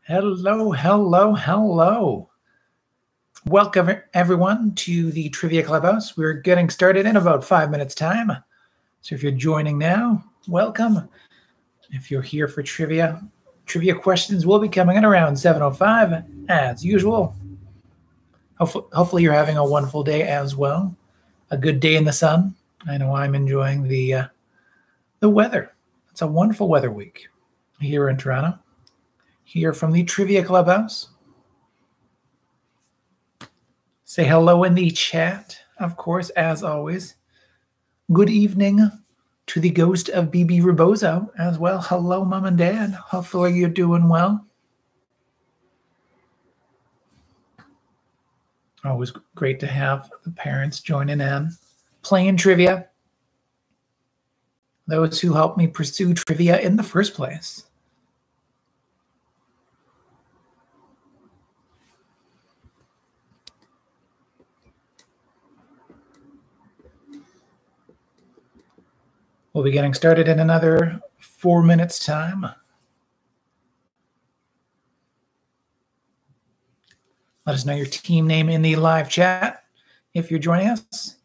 Hello, hello, hello. Welcome, everyone, to the Trivia Clubhouse. We're getting started in about 5 minutes' time. So if you're joining now, welcome. If you're here for trivia questions will be coming in around 7:05, as usual. Hopefully you're having a wonderful day as well. A good day in the sun. I know I'm enjoying the weather. It's a wonderful weather week here in Toronto. Here from the Trivia Clubhouse. Say hello in the chat, of course, as always. Good evening to the ghost of BB Rebozo as well. Hello, Mom and Dad. Hopefully you're doing well. Always great to have the parents joining in, playing trivia. Those who helped me pursue trivia in the first place. We'll be getting started in another 4 minutes' time. Let us know your team name in the live chat if you're joining us.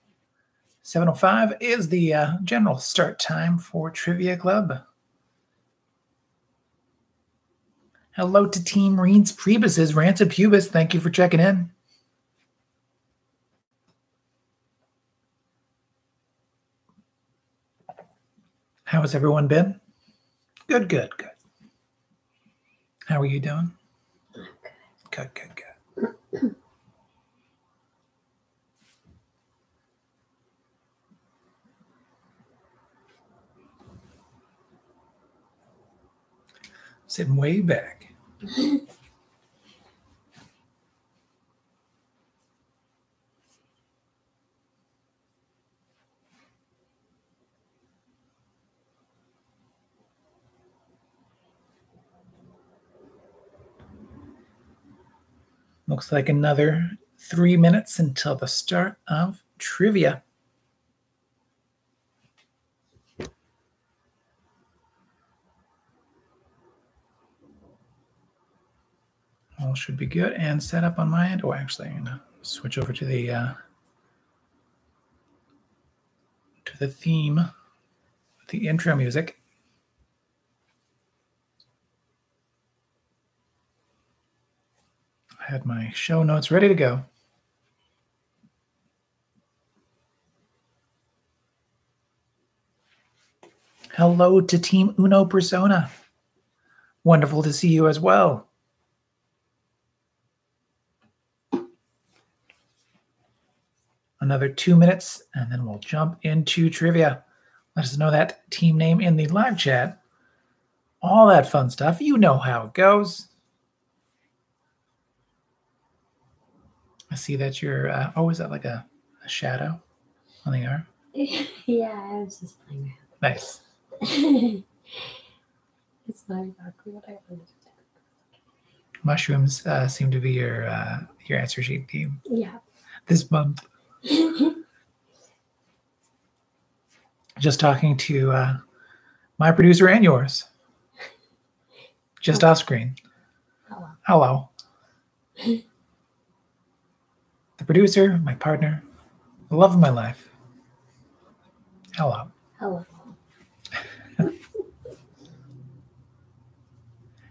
7:05 is the general start time for Trivia Club. Hello to Team Reeds Priebus's Rancid Pubis. Thank you for checking in. How has everyone been? Good, good, good. How are you doing? Good, good, good. Sitting way back. Looks like another 3 minutes until the start of trivia. All should be good and set up on my end. Oh, actually, I'm gonna switch over to the theme, the intro music. I had my show notes ready to go. Hello to Team Uno Persona. Wonderful to see you as well. Another 2 minutes, and then we'll jump into trivia. Let us know that team name in the live chat. All that fun stuff. You know how it goes. I see that you're, is that like a shadow on the arm? Yeah, I was just playing around. Nice. It's not exactly what I wanted to do. Mushrooms seem to be your answer sheet theme. Yeah. This month. Just talking to my producer and yours. Just off screen. Hello. Hello. The producer, my partner, the love of my life. Hello. Hello.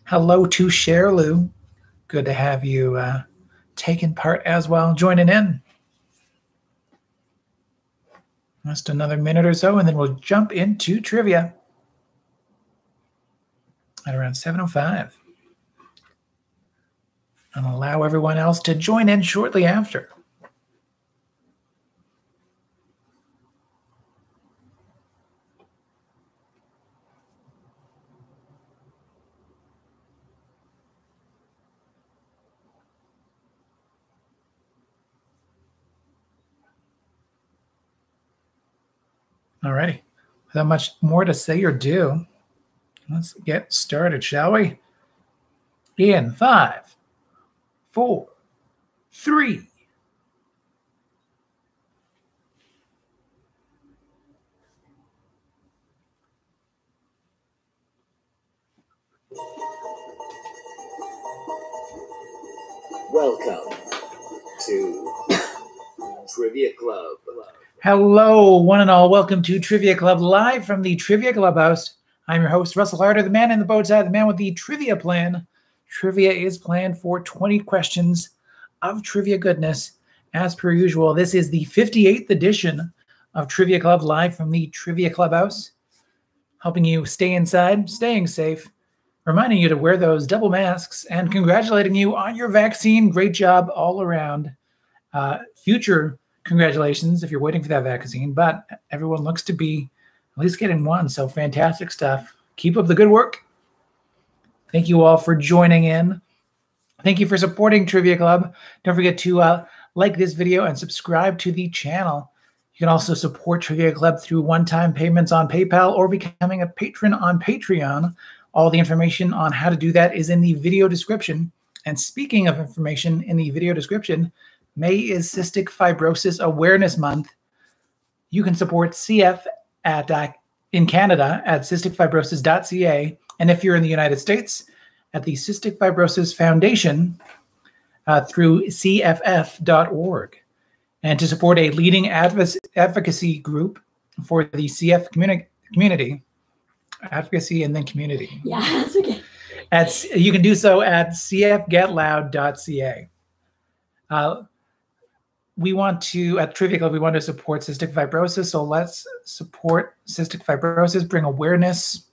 Hello to Sherlou. Good to have you taking part as well, joining in. Just another minute or so, and then we'll jump into trivia at around 7:05. And allow everyone else to join in shortly after. Alrighty, without much more to say or do, let's get started, shall we? In 5, 4, 3. Welcome to Trivia Club. Hello, one and all. Welcome to Trivia Club, live from the Trivia Clubhouse. I'm your host, Russel Harder, the man in the bow tie, the man with the trivia plan. Trivia is planned for 20 questions of trivia goodness. As per usual, this is the 58th edition of Trivia Club, live from the Trivia Clubhouse, helping you stay inside, staying safe, reminding you to wear those double masks, and congratulating you on your vaccine. Great job all around. Future congratulations if you're waiting for that vaccine, but everyone looks to be at least getting one, so fantastic stuff. Keep up the good work. Thank you all for joining in. Thank you for supporting Trivia Club. Don't forget to like this video and subscribe to the channel. You can also support Trivia Club through one-time payments on PayPal or becoming a patron on Patreon. All the information on how to do that is in the video description. And speaking of information in the video description, May is Cystic Fibrosis Awareness Month. You can support CF in Canada at cysticfibrosis.ca. And if you're in the United States, at the Cystic Fibrosis Foundation through cff.org. And to support a leading advocacy group for the CF community, advocacy and then community. Yeah, that's okay. You can do so at cfgetloud.ca. At Trivia Club, we want to support cystic fibrosis. So let's support cystic fibrosis, bring awareness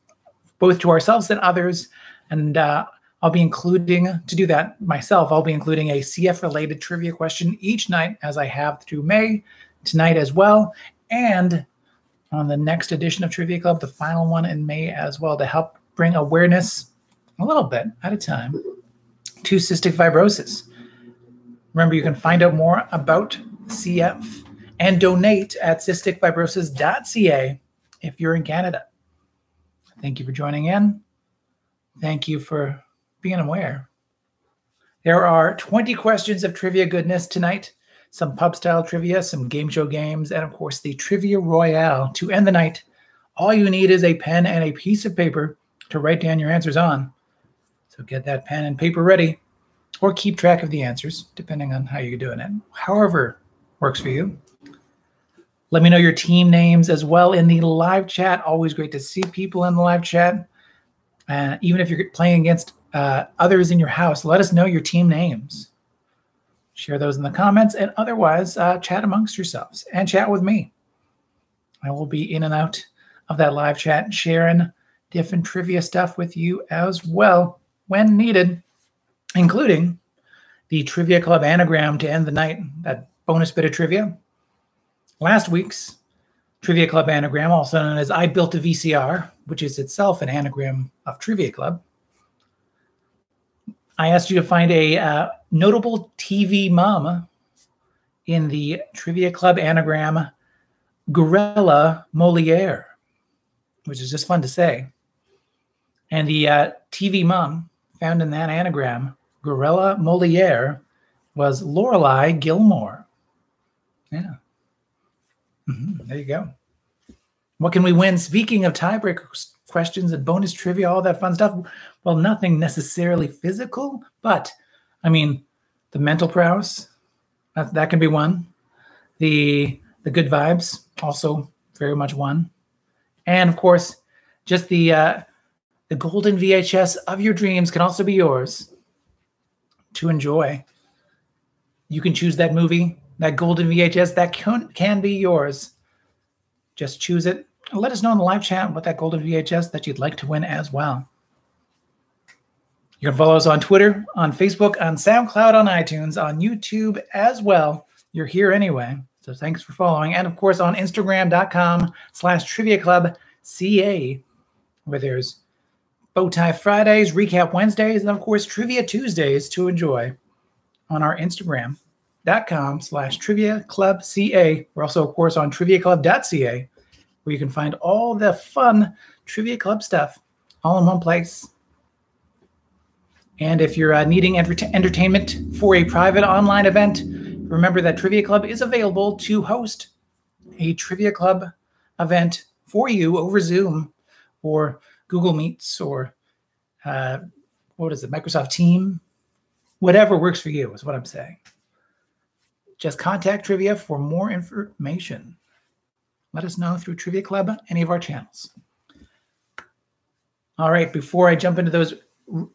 both to ourselves and others. And I'll be including, to do that myself, I'll be including a CF-related trivia question each night, as I have through May, tonight as well. And on the next edition of Trivia Club, the final one in May as well, to help bring awareness a little bit at a time to cystic fibrosis. Remember, you can find out more about CF and donate at cysticfibrosis.ca if you're in Canada. Thank you for joining in. Thank you for being aware. There are 20 questions of trivia goodness tonight, some pub-style trivia, some game show games, and of course the Trivia Royale to end the night. All you need is a pen and a piece of paper to write down your answers on. So get that pen and paper ready, or keep track of the answers, depending on how you're doing it. However works for you. Let me know your team names as well in the live chat. Always great to see people in the live chat. Even if you're playing against others in your house, let us know your team names. Share those in the comments, and otherwise chat amongst yourselves and chat with me. I will be in and out of that live chat, sharing different trivia stuff with you as well when needed, including the Trivia Club anagram to end the night, that bonus bit of trivia. Last week's Trivia Club anagram, also known as I Built a VCR, which is itself an anagram of Trivia Club. I asked you to find a notable TV mom in the Trivia Club anagram, Gorilla Moliere, which is just fun to say. And the TV mom found in that anagram, Gorilla Moliere, was Lorelai Gilmore. Yeah. There you go. What can we win? Speaking of tiebreaker questions and bonus trivia, all that fun stuff. Well, nothing necessarily physical, but I mean, the mental prowess, that can be one. The good vibes, also very much one. And of course, just the golden VHS of your dreams can also be yours to enjoy. You can choose that movie, that golden VHS, that can be yours. Just choose it. And let us know in the live chat what that golden VHS that you'd like to win as well. You can follow us on Twitter, on Facebook, on SoundCloud, on iTunes, on YouTube as well. You're here anyway, so thanks for following. And of course on Instagram.com/TriviaClubCA, where there's Bowtie Fridays, Recap Wednesdays, and of course Trivia Tuesdays to enjoy on our Instagram.com/TriviaClubCA. We're also, of course, on TriviaClub.ca, where you can find all the fun Trivia Club stuff all in one place. And if you're needing entertainment for a private online event, remember that Trivia Club is available to host a Trivia Club event for you over Zoom or Google Meets or Microsoft Team, Whatever works for you is what I'm saying. Just contact Trivia for more information. Let us know through Trivia Club, any of our channels. All right, before I jump into those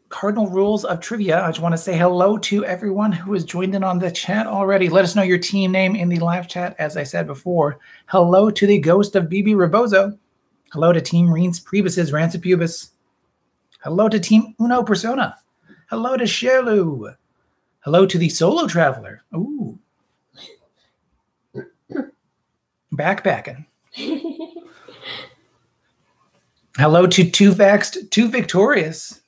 cardinal rules of trivia, I just want to say hello to everyone who has joined in on the chat already. Let us know your team name in the live chat, as I said before. Hello to the ghost of BB Rebozo. Hello to Team Reens Priebus's Rancid Pubis. Hello to Team Uno Persona. Hello to Sherlu. Hello to the Solo Traveler. Ooh. Backpacking. Hello to Two Vaxxed, Two Victorious.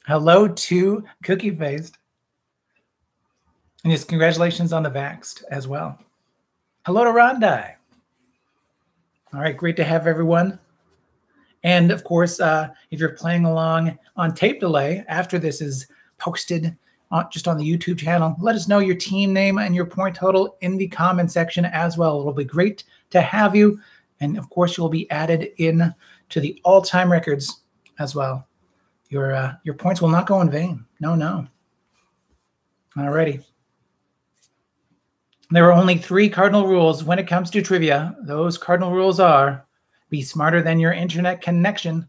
Hello to Cookie Faced. And yes, congratulations on the Vaxxed as well. Hello to Rondai. All right, great to have everyone. And of course, if you're playing along on tape delay after this is posted just on the YouTube channel, let us know your team name and your point total in the comment section as well. It'll be great to have you. And of course, you'll be added in to the all-time records as well. Your points will not go in vain. No, no. All righty. There are only 3 cardinal rules when it comes to trivia. Those cardinal rules are: be smarter than your internet connection.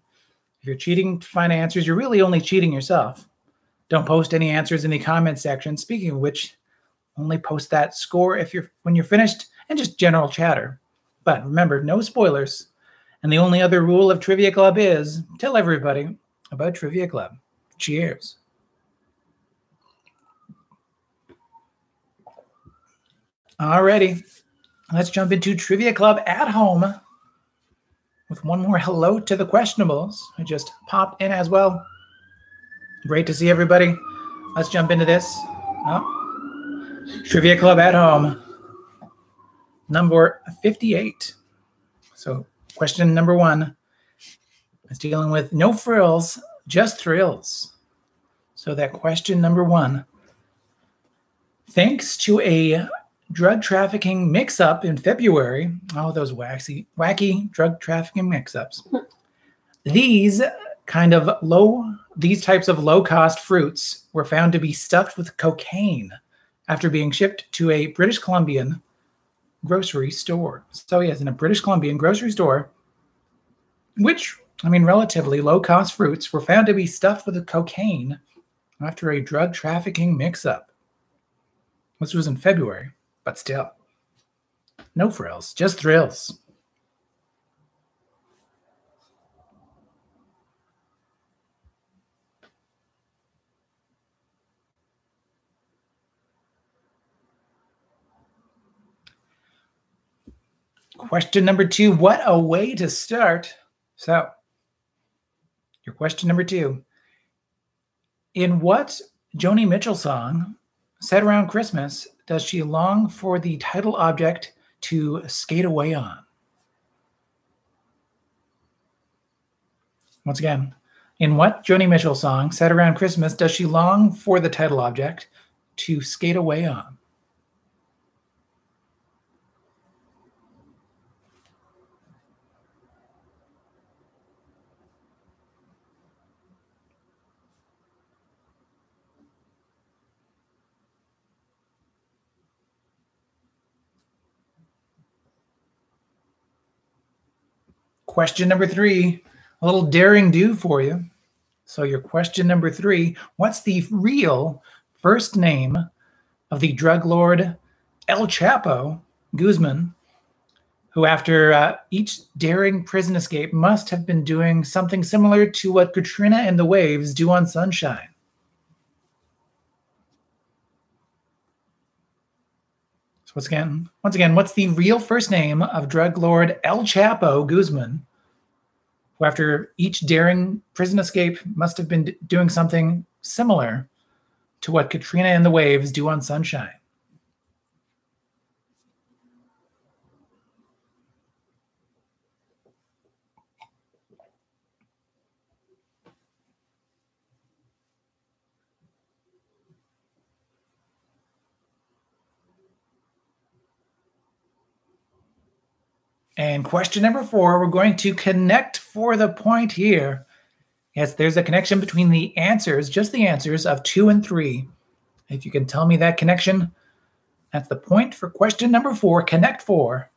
If you're cheating to find answers, you're really only cheating yourself. Don't post any answers in the comment section. Speaking of which, only post that score when you're finished, and just general chatter. But remember, no spoilers. And the only other rule of Trivia Club is tell everybody about Trivia Club. Cheers. Alrighty, let's jump into Trivia Club at home with one more hello to the questionables who just popped in as well. Great to see everybody. Let's jump into this. Trivia Club at home, number 58. So question number 1 is dealing with no frills, just thrills. So that question number 1, thanks to a drug trafficking mix-up in February, oh, those wacky drug trafficking mix-ups. These types of low-cost fruits were found to be stuffed with cocaine after being shipped to a British Columbian grocery store. So yes, in a British Columbian grocery store, which, relatively low-cost fruits were found to be stuffed with cocaine after a drug trafficking mix-up. This was in February, but still. No frills, just thrills. Question number 2, what a way to start. So, your question number 2. In what Joni Mitchell song, Set Around Christmas, does she long for the title object to skate away on? Once again, in what Joni Mitchell song, Set Around Christmas, does she long for the title object to skate away on? Question number 3, a little daring do for you. So your question number 3, what's the real first name of the drug lord El Chapo Guzman, who after each daring prison escape must have been doing something similar to what Katrina and the waves do on Sunshine? So once again, what's the real first name of drug lord El Chapo Guzman, who after each daring prison escape must have been doing something similar to what Katrina and the waves do on Sunshine? And question number 4, we're going to connect for the point here. Yes, there's a connection between the answers, just the answers of 2 and 3. If you can tell me that connection, that's the point for question number 4, Connect 4.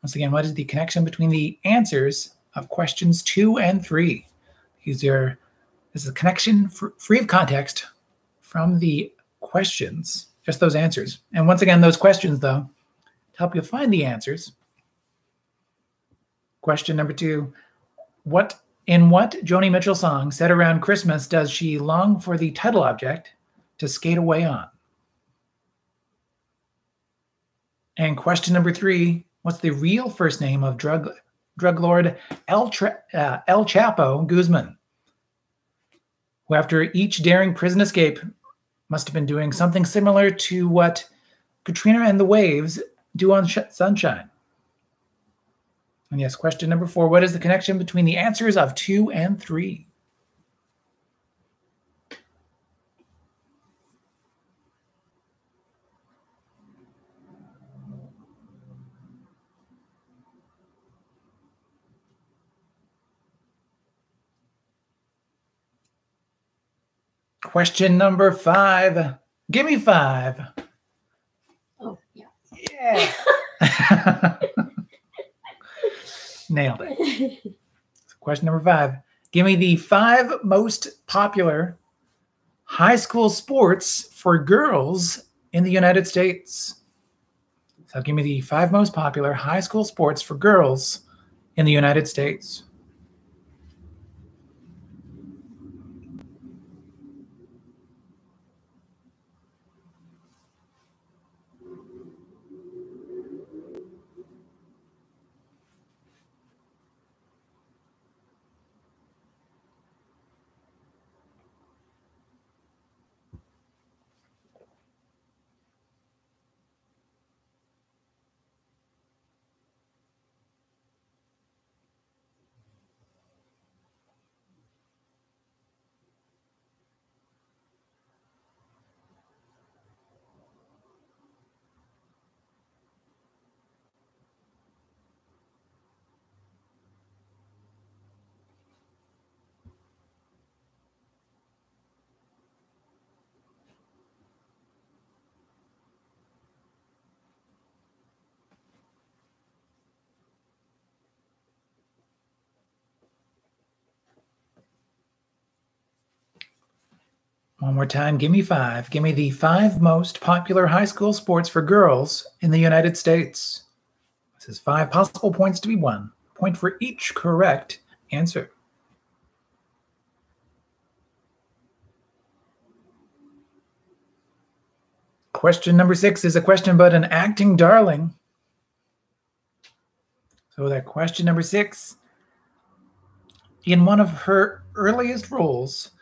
Once again, what is the connection between the answers of questions 2 and 3? This is a connection free of context from the questions, just those answers. And once again, those questions, though, to help you find the answers. Question number 2, in what Joni Mitchell song set around Christmas does she long for the title object to skate away on? And question number 3, what's the real first name of drug lord El Chapo Guzman, who after each daring prison escape must have been doing something similar to what Katrina and the Waves do on Sunshine? And yes, question number 4, what is the connection between the answers of 2 and 3? Question number 5. Give me 5. Oh, yeah. Yeah. Nailed it. So question number 5. Give me the 5 most popular high school sports for girls in the United States. So give me the 5 most popular high school sports for girls in the United States. One more time, give me 5. Give me the 5 most popular high school sports for girls in the United States. This is 5 possible points to be won. Point for each correct answer. Question number 6 is a question about an acting darling. So that question number 6, in one of her earliest roles,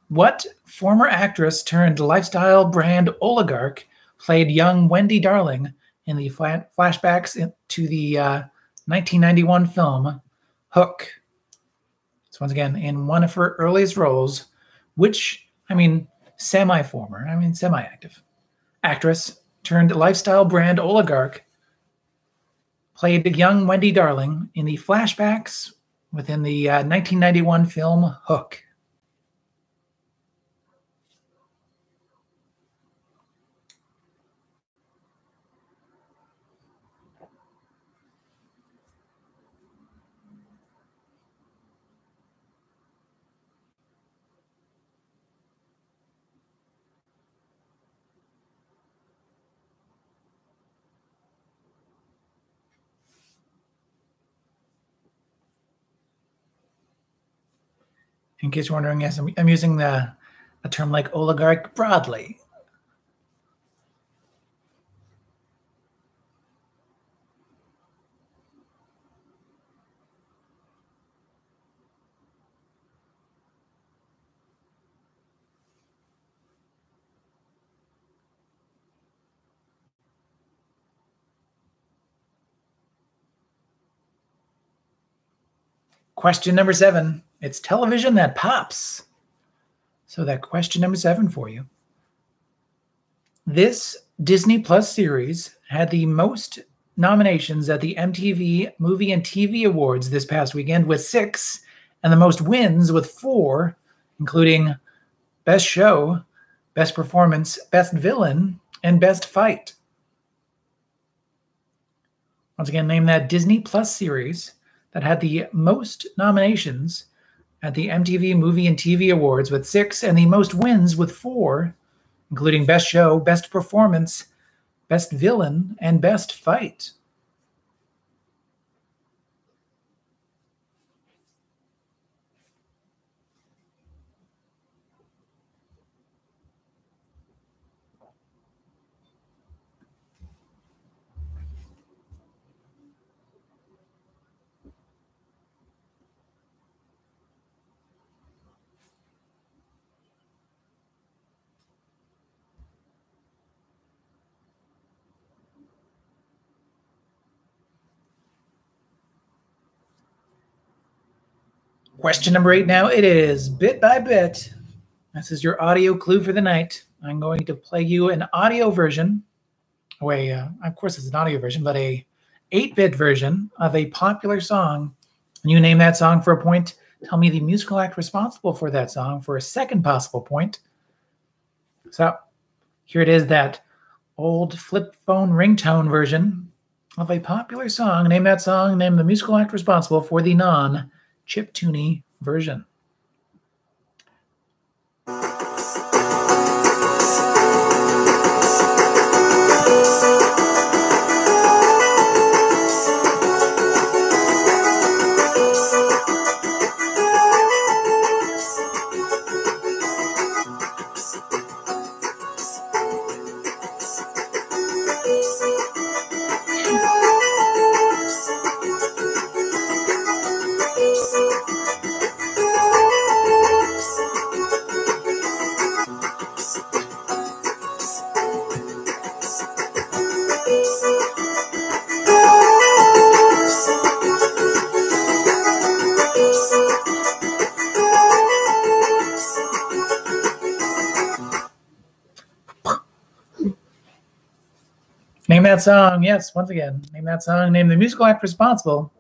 what former actress turned lifestyle brand oligarch played young Wendy Darling in the flashbacks to the 1991 film Hook? So once again, in one of her earliest roles, semi-active actress turned lifestyle brand oligarch played young Wendy Darling in the flashbacks within the 1991 film Hook. In case you're wondering, yes, I'm using a term like oligarch broadly. Question number 7. It's television that pops. So that question number 7 for you. This Disney Plus series had the most nominations at the MTV Movie and TV Awards this past weekend with 6, and the most wins with 4, including Best Show, Best Performance, Best Villain, and Best Fight. Once again, name that Disney Plus series that had the most nominations at the MTV Movie and TV Awards with 6, and the most wins with 4, including Best Show, Best Performance, Best Villain, and Best Fight. Question number 8 now. It is bit by bit. This is your audio clue for the night. I'm going to play you an audio version. Of course, it's an audio version, but a 8-bit version of a popular song. And you name that song for a point. Tell me the musical act responsible for that song for a second possible point. So here it is, that old flip phone ringtone version of a popular song. Name that song. Name the musical act responsible for the non-chiptune version. Name that song. Yes, once again, name that song. Name the musical act responsible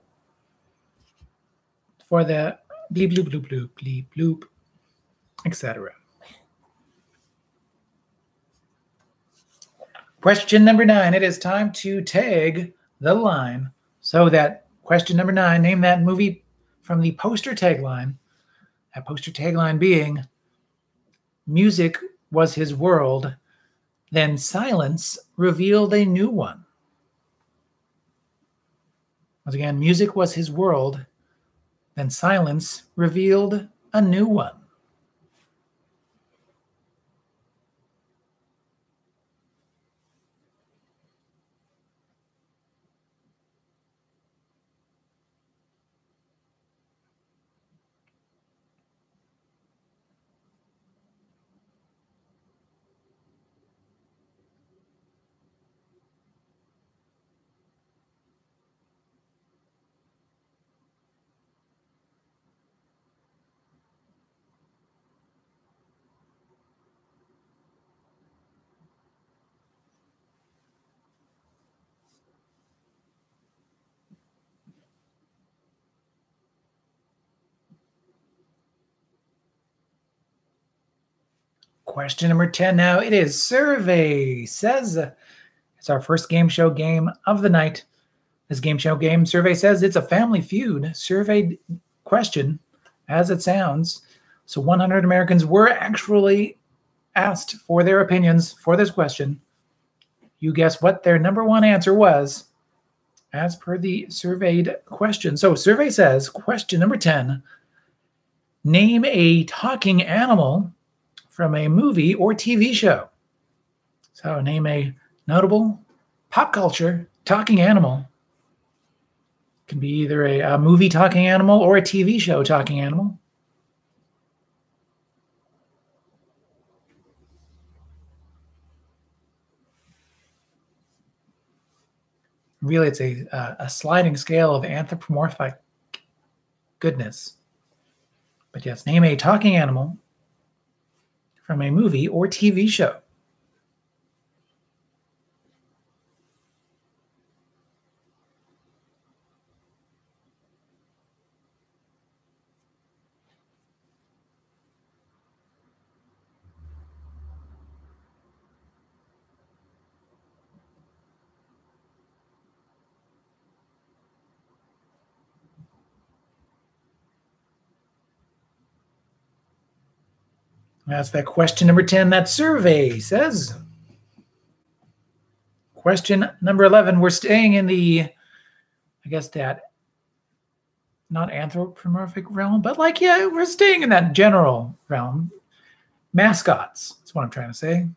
for the bleep, bloop, bloop, bloop, bleep, bloop, etc. Question number 9. It is time to tag the line. So that question number 9, name that movie from the poster tagline. That poster tagline being, music was his world, then silence revealed a new one. Once again, music was his world, then silence revealed a new one. Question number 10 now. It is Survey Says. It's our first game show game of the night. This game show game, Survey Says, it's a Family Feud survey question, as it sounds. So 100 Americans were actually asked for their opinions for this question. You guess what their number one answer was as per the surveyed question. So Survey Says, question number 10, name a talking animal from a movie or TV show. So name a notable pop culture talking animal. It can be either a movie talking animal or a TV show talking animal. Really, it's a sliding scale of anthropomorphic goodness. But yes, name a talking animal from a movie or TV show. That's that question number 10, that survey says. Question number 11, we're staying in the, I guess that, not anthropomorphic realm, but like, yeah, we're staying in that general realm. Mascots, that's what I'm trying to say.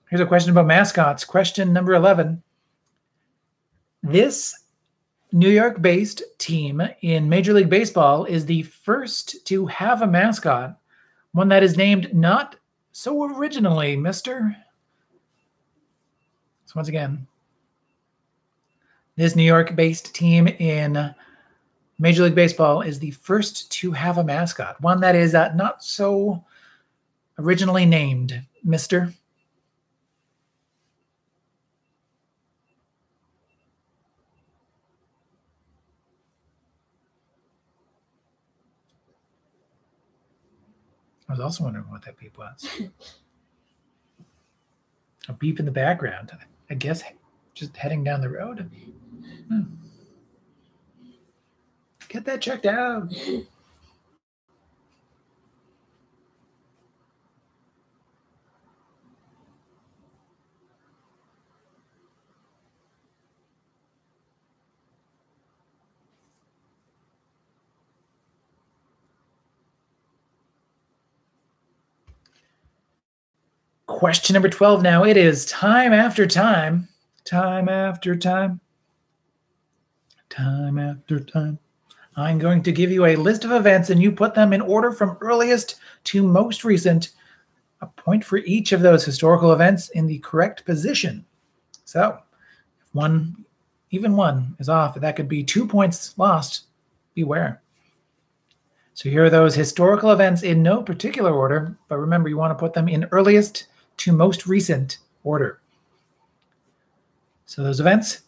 Here's a question about mascots. Question number 11. This New York-based team in Major League Baseball is the first to have a mascot, one that is named not so originally, mister. So once again, this New York-based team in Major League Baseball is the first to have a mascot, one that is not so originally named, mister. I was also wondering what that beep was. A beep in the background. I guess just heading down the road. Get that checked out. Question number 12 now. It is time after time. Time after time. Time after time. I'm going to give you a list of events and you put them in order from earliest to most recent. A point for each of those historical events in the correct position. So if even one is off, that could be 2 points lost. Beware. So here are those historical events in no particular order, but remember you want to put them in earliest to most recent order. So those events,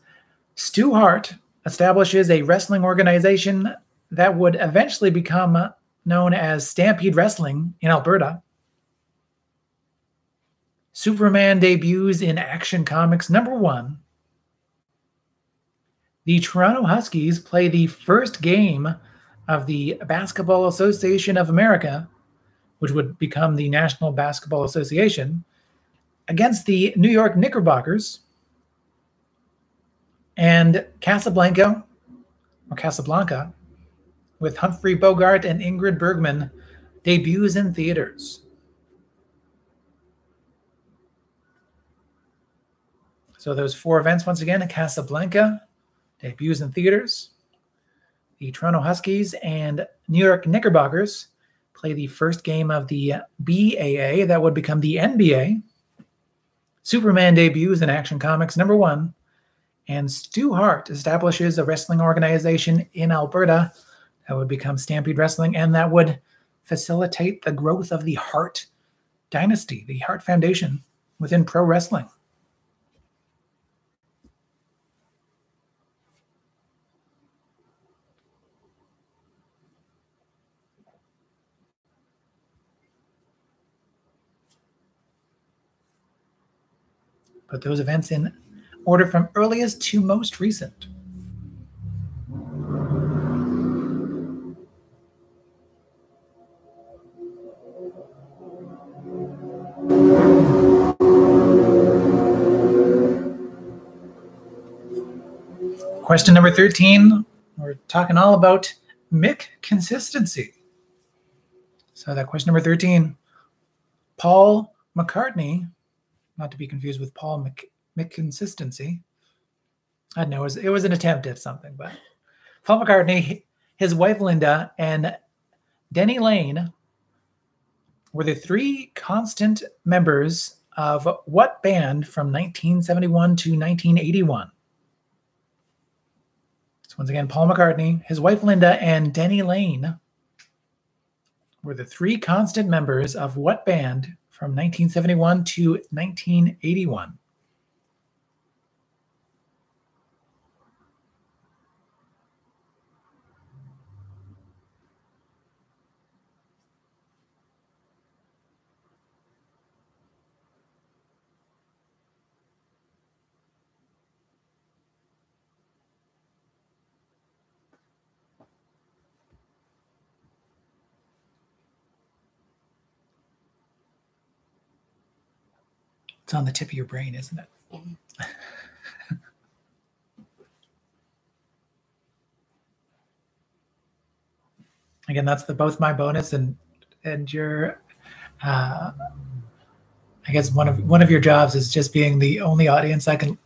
Stu Hart establishes a wrestling organization that would eventually become known as Stampede Wrestling in Alberta. Superman debuts in Action Comics #1. The Toronto Huskies play the first game of the Basketball Association of America, which would become the National Basketball Association, against the New York Knickerbockers. And Casablanca, with Humphrey Bogart and Ingrid Bergman, debuts in theaters. So those 4 events, once again, Casablanca debuts in theaters. The Toronto Huskies and New York Knickerbockers play the first game of the BAA, that would become the NBA. Superman debuts in Action Comics #1. And Stu Hart establishes a wrestling organization in Alberta that would become Stampede Wrestling, and that would facilitate the growth of the Hart dynasty, the Hart Foundation within pro wrestling. Put those events in order from earliest to most recent. Question number 13, we're talking all about Mick consistency. So that question number 13, Paul McCartney, not to be confused with Paul McConsistency. I don't know, it was an attempt at something, but Paul McCartney, his wife Linda, and Denny Lane were the 3 constant members of what band from 1971 to 1981? So once again, Paul McCartney, his wife Linda, and Denny Lane were the 3 constant members of what band from 1971 to 1981? It's on the tip of your brain, isn't it? Mhm. Again, that's both my bonus and your. I guess one of your jobs is just being the only audience I can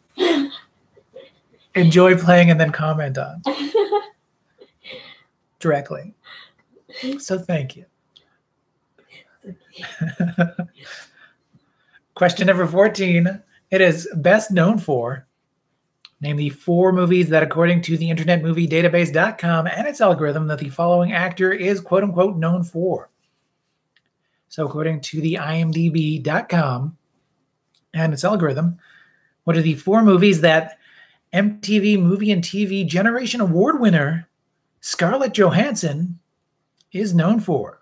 enjoy playing and then comment on directly. So thank you. Question number 14. It is best known for. Name the 4 movies that, according to the Internet Movie Database.com and its algorithm, that the following actor is quote unquote known for. So according to the IMDb.com and its algorithm, what are the 4 movies that MTV Movie and TV Generation Award winner Scarlett Johansson is known for?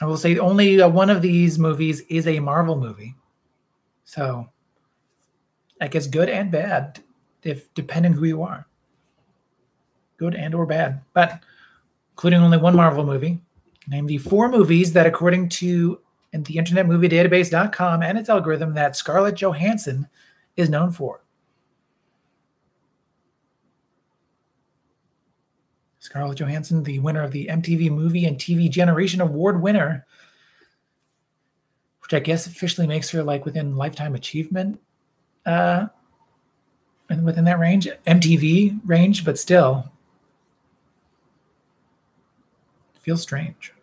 I will say only one of these movies is a Marvel movie. So I guess good and bad, depending who you are. Good and or bad. But including only one Marvel movie. Name the 4 movies that, according to the Internet Movie Database.com and its algorithm, that Scarlett Johansson is known for. Scarlett Johansson, the winner of the MTV Movie and TV Generation Award winner, which I guess officially makes her like within Lifetime Achievement, and within that range, MTV range, but still feels strange.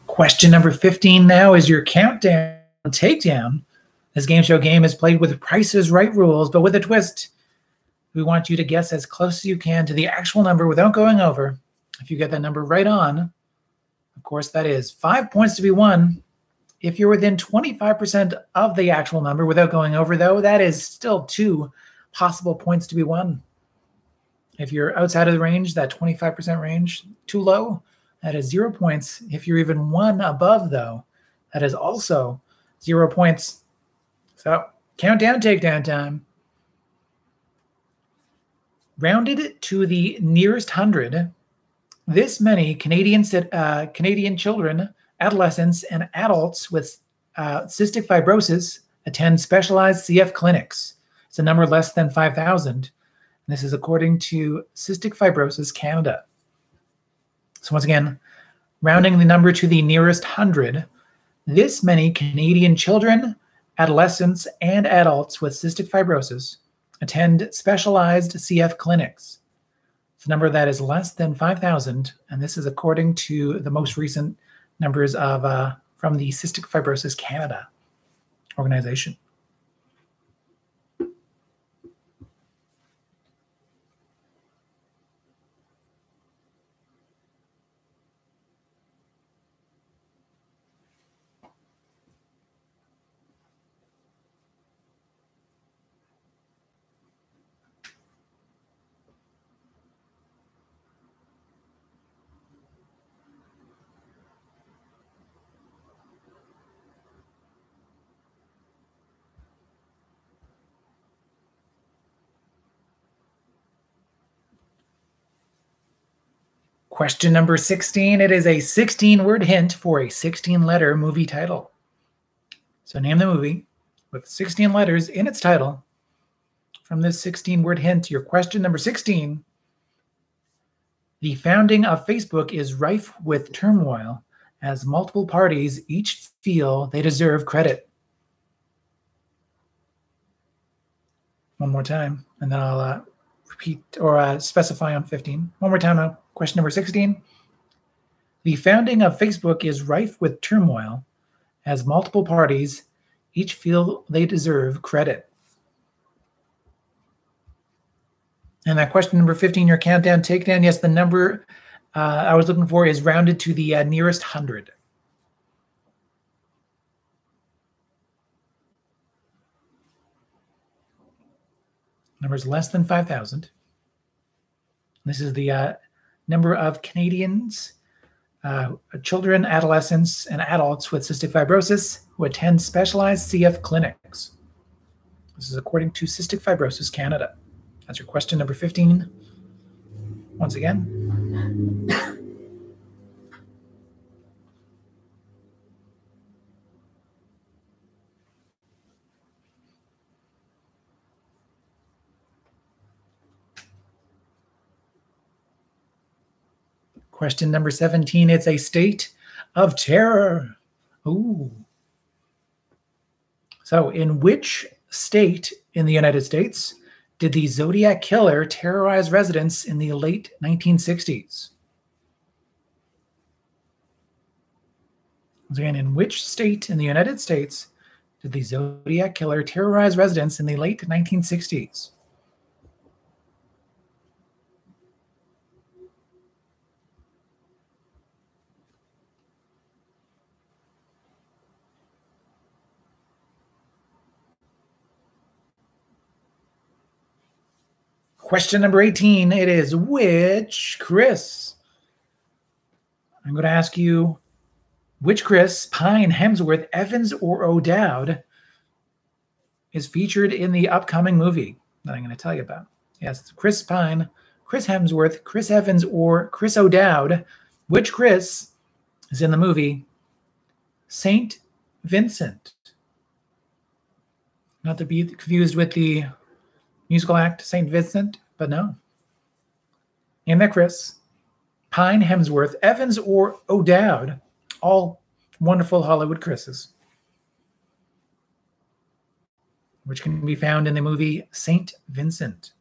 Question number 15 now is your countdown takedown. This game show game is played with Price is Right rules, but with a twist. We want you to guess as close as you can to the actual number without going over. If you get that number right on, of course, that is 5 points to be won. If you're within 25% of the actual number without going over, though, that is still 2 possible points to be won. If you're outside of the range, that 25% range, too low, that is 0 points. If you're even 1 above, though, that is also 0 points. So countdown, takedown time. Rounded to the nearest 100, this many Canadian children, adolescents, and adults with cystic fibrosis attend specialized CF clinics. It's a number less than 5,000. This is according to Cystic Fibrosis Canada. So once again, rounding the number to the nearest 100, this many Canadian children, adolescents, and adults with cystic fibrosis attend specialized CF clinics. It's a number that is less than 5,000, and this is according to the most recent numbers of from the Cystic Fibrosis Canada organization. Question number 16. It is a 16-word hint for a 16-letter movie title. So name the movie with 16 letters in its title. From this 16-word hint, your question number 16. The founding of Facebook is rife with turmoil as multiple parties each feel they deserve credit. One more time, and then I'll repeat or specify on 15. One more time now. Question number 16. The founding of Facebook is rife with turmoil as multiple parties each feel they deserve credit. And that question number 15, your countdown takedown. Yes, the number I was looking for is rounded to the nearest 100. Numbers less than 5,000. This is the number of Canadians, children, adolescents, and adults with cystic fibrosis who attend specialized CF clinics. This is according to Cystic Fibrosis Canada. That's your question number 15. Once again. Question number 17, it's a state of terror. Ooh. So in which state in the United States did the Zodiac Killer terrorize residents in the late 1960s? Once again, in which state in the United States did the Zodiac Killer terrorize residents in the late 1960s? Question number 18, it is which Chris? I'm going to ask you, which Chris, Pine, Hemsworth, Evans, or O'Dowd is featured in the upcoming movie that I'm going to tell you about? Yes, Chris Pine, Chris Hemsworth, Chris Evans, or Chris O'Dowd. Which Chris is in the movie St. Vincent? Not to be confused with the musical act St. Vincent, but no. Name that Chris. Pine, Hemsworth, Evans, or O'Dowd. All wonderful Hollywood Chris's. Which can be found in the movie St. Vincent.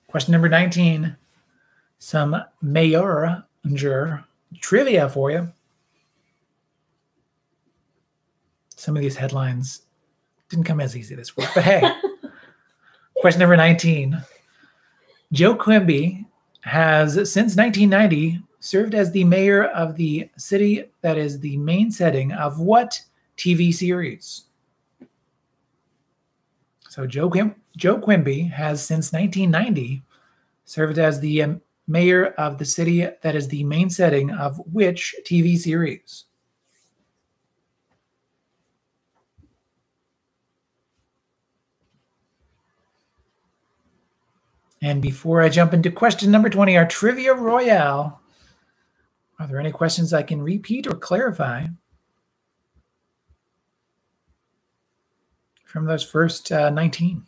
Question number 19. Some Mayor trivia for you. Some of these headlines didn't come as easy this week, but hey. Question number 19. Joe Quimby has, since 1990, served as the mayor of the city that is the main setting of what TV series? So Joe Quimby has, since 1990, served as the mayor of the city that is the main setting of which TV series? And before I jump into question number 20, our Trivia Royale, are there any questions I can repeat or clarify from those first 19?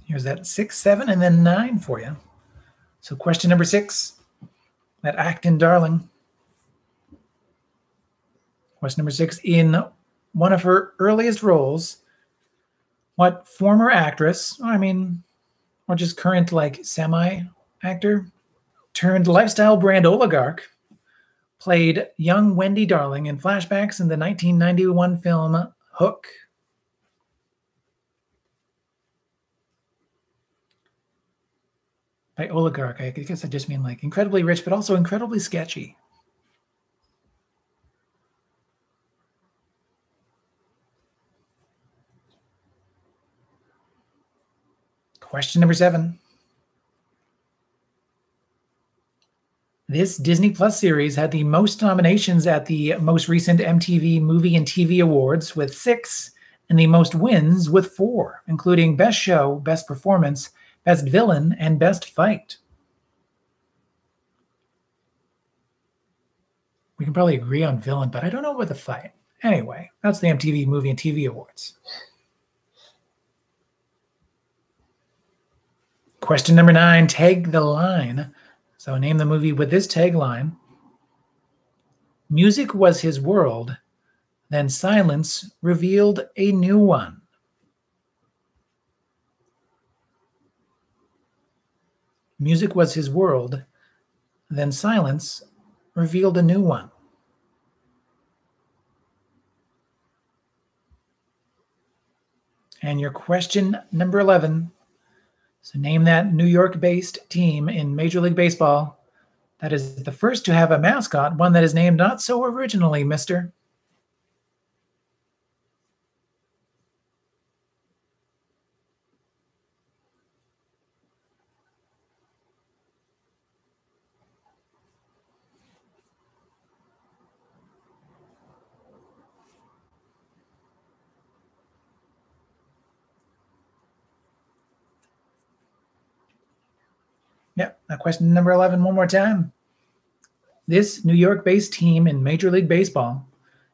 Here's that 6, 7, and then 9 for you. So question number 6, that Acton Darling. Question number 6, in one of her earliest roles, what former actress, or just current like semi-actor, turned lifestyle brand oligarch, played young Wendy Darling in flashbacks in the 1991 film Hook? By oligarch, I guess I just mean like incredibly rich, but also incredibly sketchy. Question number 7. This Disney Plus series had the most nominations at the most recent MTV Movie and TV Awards with 6, and the most wins with 4, including Best Show, Best Performance, Best Villain, and Best Fight. We can probably agree on Villain, but I don't know about the Fight. Anyway, that's the MTV Movie and TV Awards. Question number 9, tag the line. So name the movie with this tagline. Music was his world, then silence revealed a new one. Music was his world, then silence revealed a new one. And your question number 11. So name that New York-based team in Major League Baseball that is the first to have a mascot, one that is named not so originally, mister. Yep, now question number 11 one more time. This New York-based team in Major League Baseball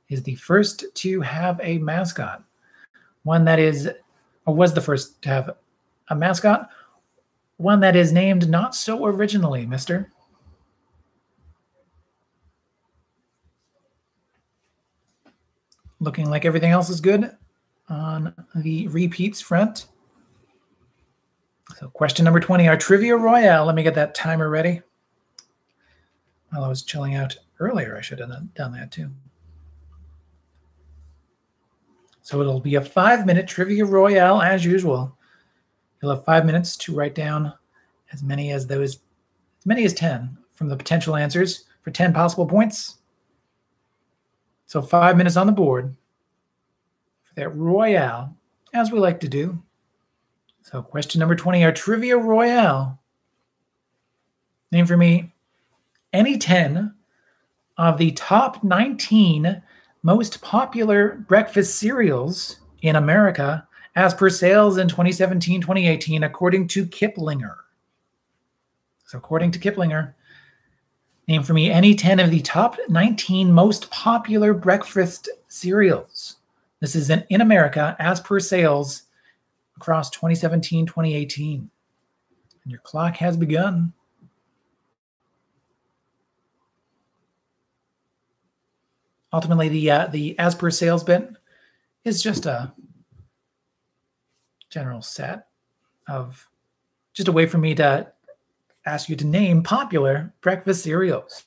is the first to have a mascot. One that is, or was the first to have a mascot, one that is named not so originally, mister. Looking like everything else is good on the repeats front. So question number 20, our Trivia Royale. Let me get that timer ready. While I was chilling out earlier, I should have done that too. So it'll be a 5-minute Trivia Royale as usual. You'll have 5 minutes to write down as many as 10 from the potential answers for 10 possible points. So 5 minutes on the board for that Royale, as we like to do. So question number 20, our Trivia Royale. Name for me any 10 of the top 19 most popular breakfast cereals in America as per sales in 2017-2018, according to Kiplinger. So according to Kiplinger, name for me any 10 of the top 19 most popular breakfast cereals. This is in America as per sales across 2017-2018. And your clock has begun. Ultimately, the as per sales bit is just a general set of just a way for me to ask you to name popular breakfast cereals.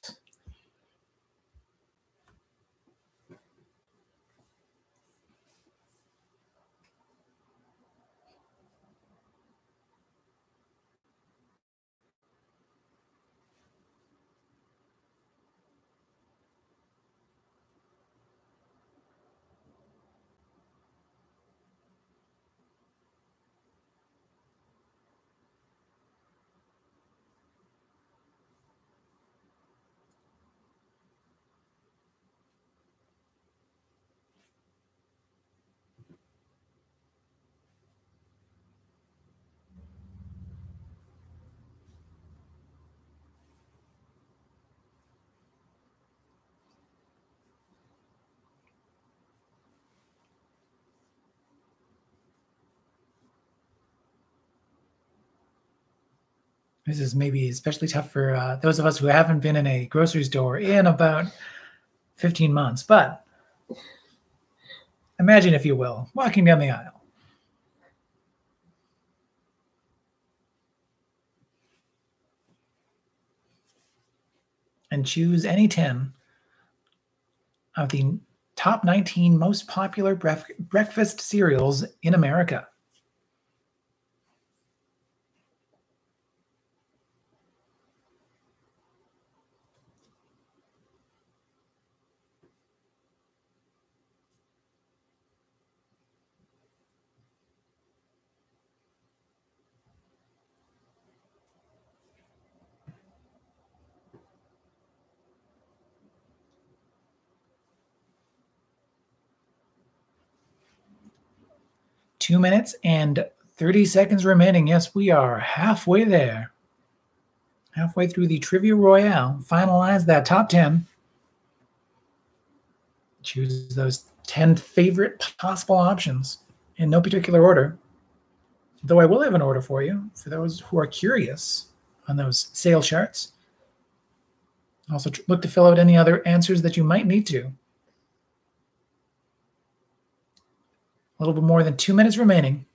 This is maybe especially tough for those of us who haven't been in a grocery store in about 15 months. But imagine, if you will, walking down the aisle. And choose any 10 of the top 19 most popular breakfast cereals in America. 2 minutes and 30 seconds remaining. Yes, we are halfway there. Halfway through the Trivia Royale. Finalize that top 10. Choose those 10 favorite possible options in no particular order. Though I will have an order for you for those who are curious on those sale charts. Also, look to fill out any other answers that you might need to. A little bit more than 2 minutes remaining,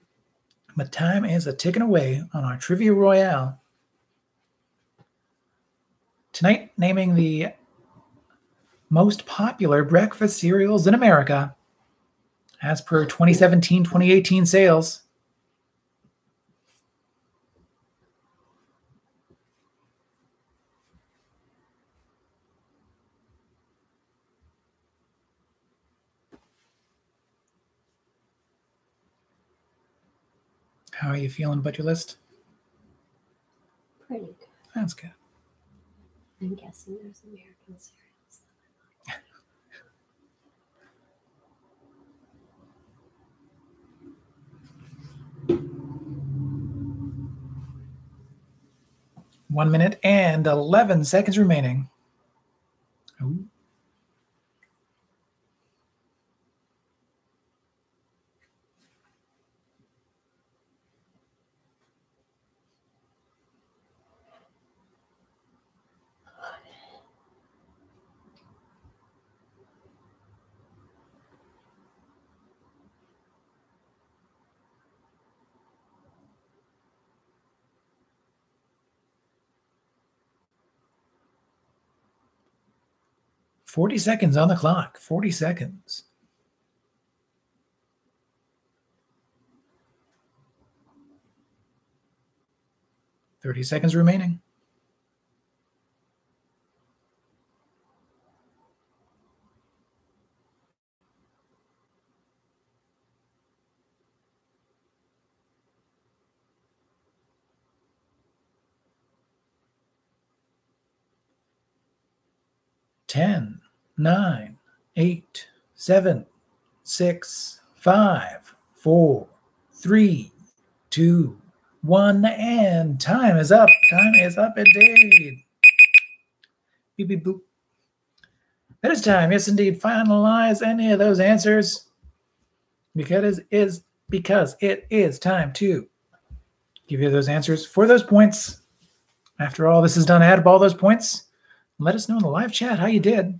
but time is ticking away on our Trivia Royale. Tonight, naming the most popular breakfast cereals in America as per 2017-2018 sales. How are you feeling about your list? Pretty good. That's good. I'm guessing there's American cereals. 1 minute and 11 seconds remaining. Ooh. "40 seconds on the clock. 40 seconds. "30 seconds remaining. "10, 9, 8, 7, 6, 5, 4, 3, 2, 1, and time is up. Time is up indeed. Beep, beep, boop. That is time. Yes, indeed. Finalize any of those answers because it is time to give you those answers for those points. After all this is done, add up all those points. Let us know in the live chat how you did.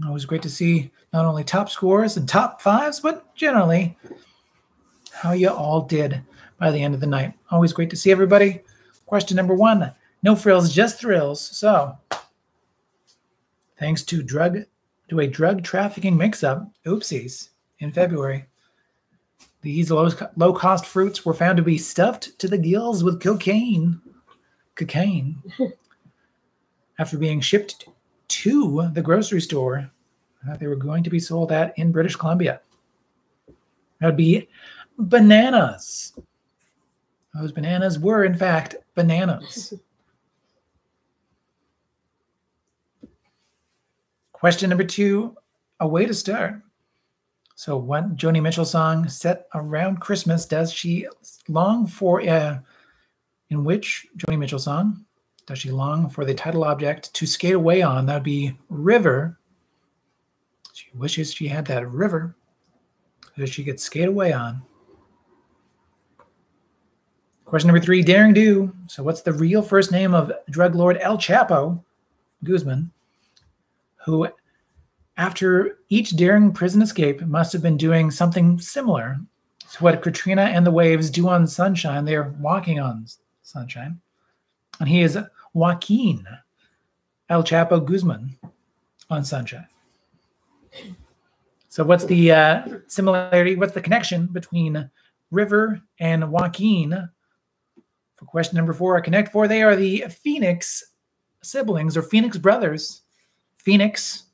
Always great to see not only top scores and top fives, but generally how you all did by the end of the night. Always great to see everybody. Question number 1, no frills, just thrills. So, thanks to a drug trafficking mix-up, oopsies, in February, these low-cost fruits were found to be stuffed to the gills with cocaine. After being shipped to the grocery store that they were going to be sold at in British Columbia. That would be bananas. Those bananas were, in fact, bananas. Question number 2, a way to start. So what Joni Mitchell song set around Christmas does she long for, in which Joni Mitchell song does she long for the title object to skate away on? That would be river. She wishes she had that river that she could skate away on. Question number 3, daring do. So what's the real first name of drug lord El Chapo Guzman, who after each daring prison escape must have been doing something similar to what Katrina and the waves do on sunshine? They're walking on sunshine. And he is Joaquin El Chapo Guzman on sunshine. So what's the similarity? What's the connection between River and Joaquin? For question number 4, Connect 4, they are the Phoenix siblings or Phoenix brothers. Phoenix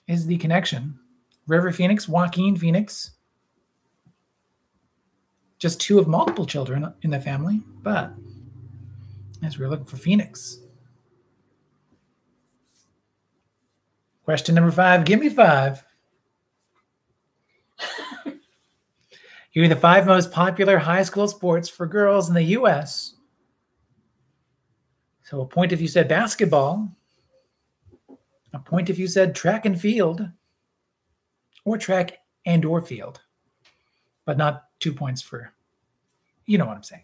is the connection. River Phoenix, Joaquin Phoenix. Just 2 of multiple children in the family, but as we're looking for Phoenix. Question number 5, give me 5. Give me the 5 most popular high school sports for girls in the U.S. So a point if you said basketball, a point if you said track and field, or track and or field, but not 2 points for, you know what I'm saying.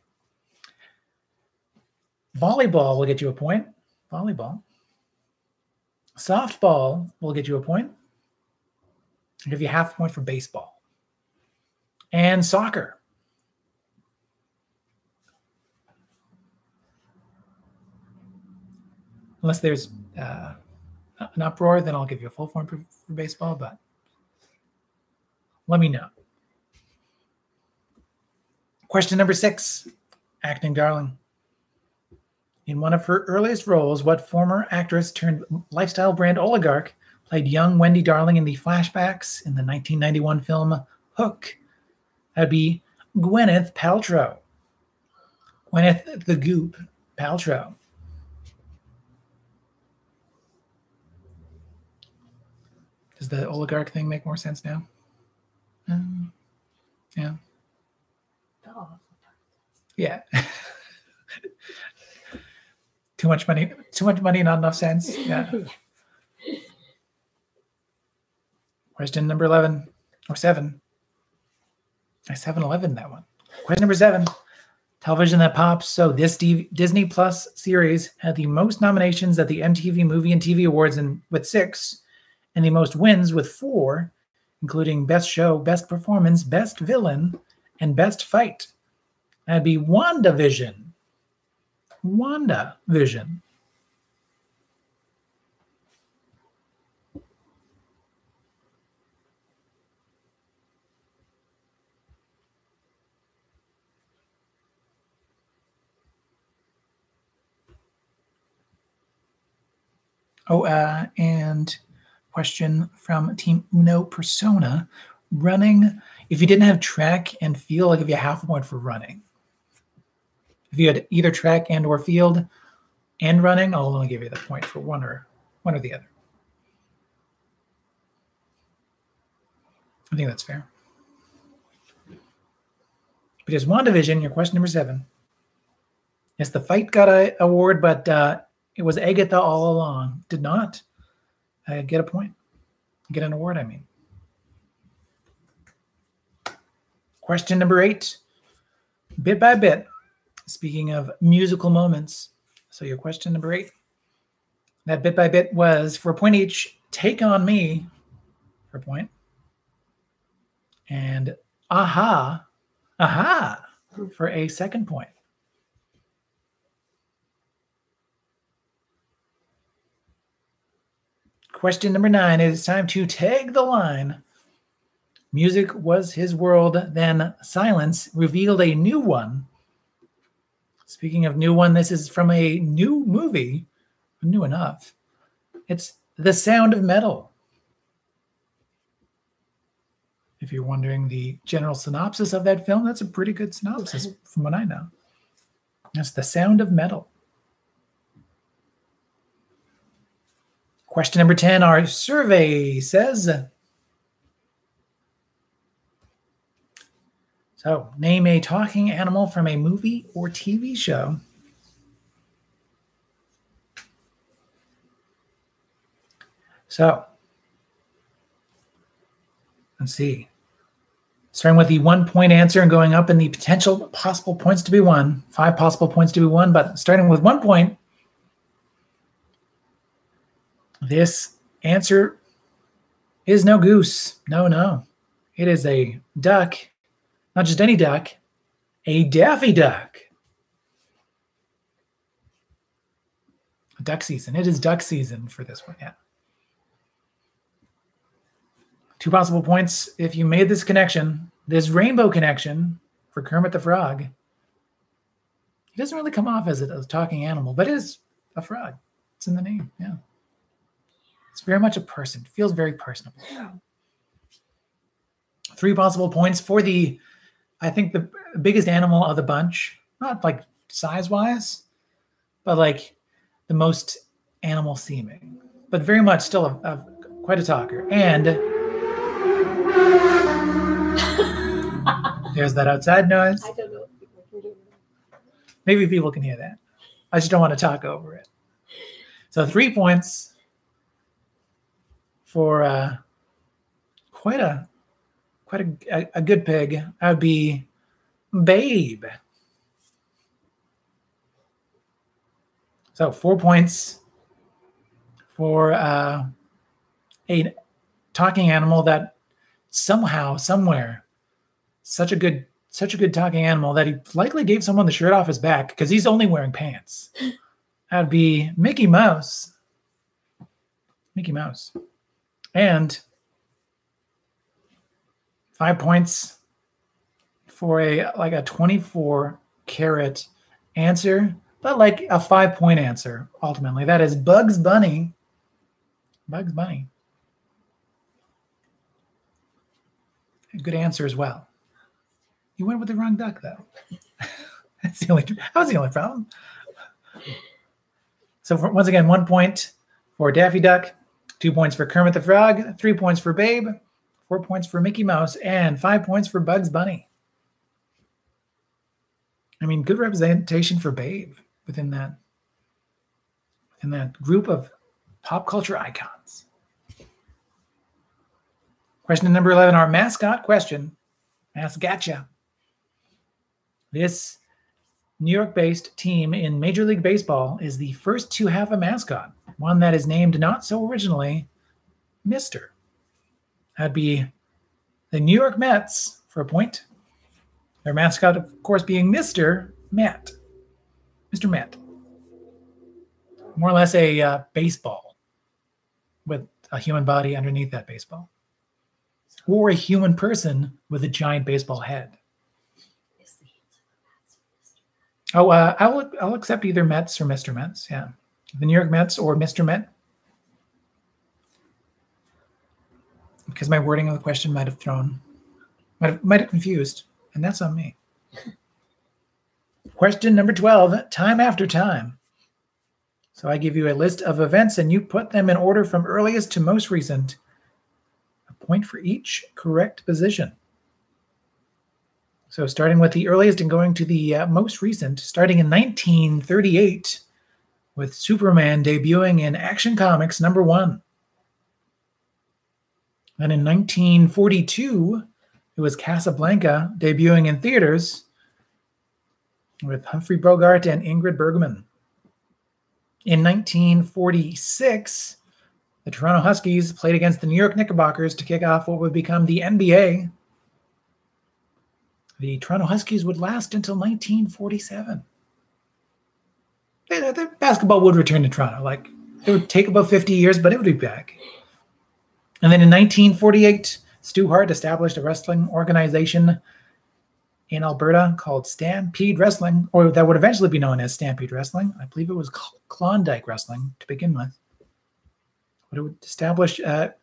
Volleyball will get you a point. Volleyball. Softball will get you a point. I'll give you half a point for baseball. And soccer. Unless there's an uproar, then I'll give you a full point for baseball, but let me know. Question number 6, acting darling. In one of her earliest roles, what former actress turned lifestyle brand oligarch played young Wendy Darling in the flashbacks in the 1991 film Hook? That'd be Gwyneth Paltrow. Gwyneth the Goop Paltrow. Does the oligarch thing make more sense now? Yeah. Oh. Yeah. Too much money, not enough sense. Yeah. Question number 11 or 7. I 7-11 that one. Question number 7. Television that pops. So this Disney Plus series had the most nominations at the MTV Movie and TV Awards with 6, and the most wins with 4, including Best Show, Best Performance, Best Villain, and Best Fight. That'd be WandaVision. WandaVision. Oh, and question from Team Uno Persona. Running, if you didn't have track and field, I'll give you half a point for running. If you had either track and or field and running, I'll only give you the point for one or the other. I think that's fair. Because WandaVision, your question number 7. Yes, the fight got an award, but it was Agatha all along. Did not get a point. Get an award, I mean. Question number 8. Bit by bit. Speaking of musical moments. So your question number 8. That bit by bit was, for a point each, Take On Me for a point. And Aha for a second point. Question number 9. It is time to tag the line. Music was his world, then silence revealed a new one. Speaking of new one, this is from a new movie. New enough. It's The Sound of Metal. If you're wondering the general synopsis of that film, that's a pretty good synopsis from what I know. That's The Sound of Metal. Question number 10, our survey says, so name a talking animal from a movie or TV show. So, let's see. Starting with the 1 point answer and going up in the potential possible points to be won. 5 possible points to be won, but starting with 1 point, this answer is no goose. No. It is a duck. Not just any duck, a Daffy Duck. Duck season. It is duck season for this one, yeah. 2 possible points if you made this connection, this rainbow connection for Kermit the Frog. He doesn't really come off as a talking animal, but it is a frog. It's in the name, yeah. It's very much a person. It feels very personable. 3 possible points for the, I think, the biggest animal of the bunch. Not like size-wise, but like the most animal seeming. But very much still quite a talker. And There's that outside noise. I don't know if people can do that. Maybe people can hear that. I just don't want to talk over it. So 3 points for quite a good pig. That would be Babe. So 4 points for a talking animal that somehow, somewhere, such a good talking animal that he likely gave someone the shirt off his back because he's only wearing pants. That'd be Mickey Mouse. Mickey Mouse. And 5 points for a 24-carat answer, but like a 5-point answer, ultimately. That is Bugs Bunny. Bugs Bunny. A good answer as well. You went with the wrong duck, though. That was the only problem. So once again, 1 point for Daffy Duck, 2 points for Kermit the Frog, 3 points for Babe, 4 points for Mickey Mouse, and 5 points for Bugs Bunny. I mean, good representation for Babe within that group of pop culture icons. Question number 11, our mascot question. Gotcha. This New York-based team in Major League Baseball is the first to have a mascot, one that is named not so originally Mr. That'd be the New York Mets for a point. Their mascot, of course, being Mr. Met. Mr. Met. More or less a baseball with a human body underneath that baseball. Or a human person with a giant baseball head. Oh, I'll accept either Mets or Mr. Mets. Yeah, the New York Mets or Mr. Met, because my wording of the question might have confused, and that's on me. Question number 12: time after time. So I give you a list of events, and you put them in order from earliest to most recent. A point for each correct position. So starting with the earliest and going to the most recent, starting in 1938 with Superman debuting in Action Comics #1. Then in 1942, it was Casablanca debuting in theaters with Humphrey Bogart and Ingrid Bergman. In 1946, the Toronto Huskies played against the New York Knickerbockers to kick off what would become the NBA. The Toronto Huskies would last until 1947. The basketball would return to Toronto. It would take about 50 years, but it would be back. And then in 1948, Stu Hart established a wrestling organization in Alberta called Stampede Wrestling, or that would eventually be known as Stampede Wrestling. I believe it was Klondike Wrestling to begin with. But it would establish a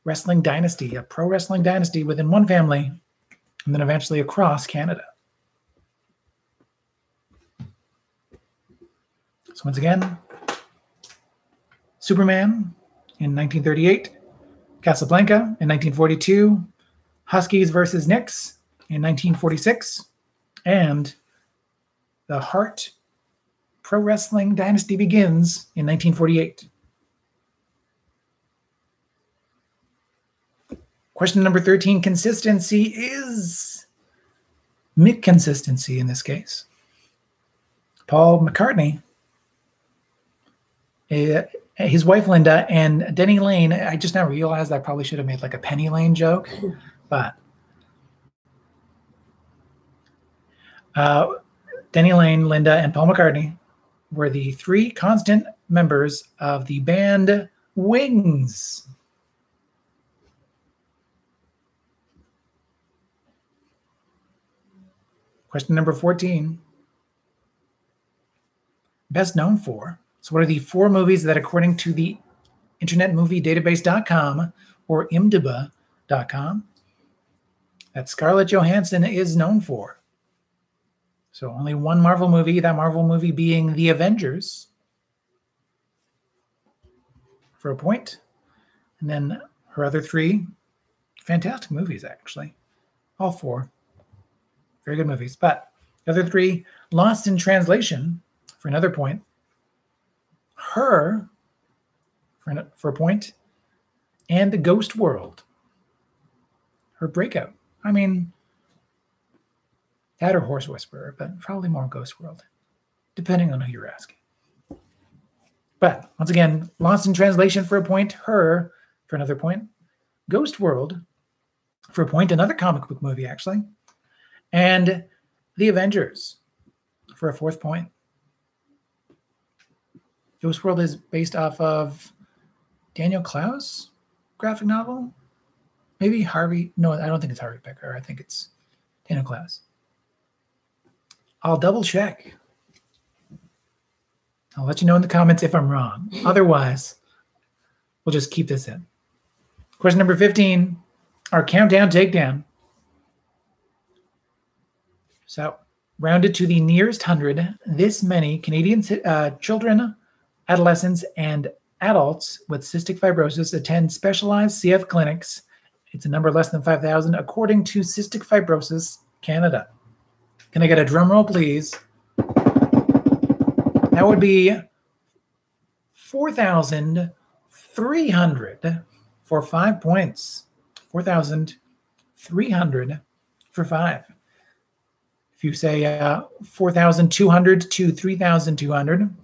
wrestling dynasty, a pro wrestling dynasty within one family, and then eventually across Canada. So once again, Superman in 1938, Casablanca in 1942, Huskies versus Knicks in 1946, and the Hart Pro Wrestling Dynasty begins in 1948. Question number 13, consistency is Mcconsistency in this case. Paul McCartney, his wife Linda, and Denny Lane. I just now realized I probably should have made a Penny Lane joke, but Denny Lane, Linda, and Paul McCartney were the 3 constant members of the band Wings. Question number 14. Best known for. So what are the 4 movies that, according to the Internet Movie Database.com or IMDb.com, that Scarlett Johansson is known for? So only one Marvel movie, that Marvel movie being The Avengers, for a point. And then her other 3 fantastic movies, actually. All 4 Very good movies. But the other three, Lost in Translation, for another point. Her, for a point. And Ghost World. Her breakout. I mean, that or Horse Whisperer, but probably more Ghost World, depending on who you're asking. But once again, Lost in Translation for a point, Her for another point, Ghost World for a point, another comic book movie actually, and The Avengers for a fourth point. Ghost World is based off of Daniel Clowes' graphic novel. Maybe Harvey. No, I don't think it's Harvey Pekar. I think it's Daniel Clowes. I'll double check. I'll let you know in the comments if I'm wrong. Otherwise, we'll just keep this in. Question number 15, our countdown takedown. So, rounded to the nearest 100, this many Canadian children, adolescents, and adults with cystic fibrosis attend specialized CF clinics. It's a number less than 5,000, according to Cystic Fibrosis Canada. Can I get a drum roll, please? That would be 4,300 for 5 points. 4,300 for 5. If you say 4,200 to 3,200,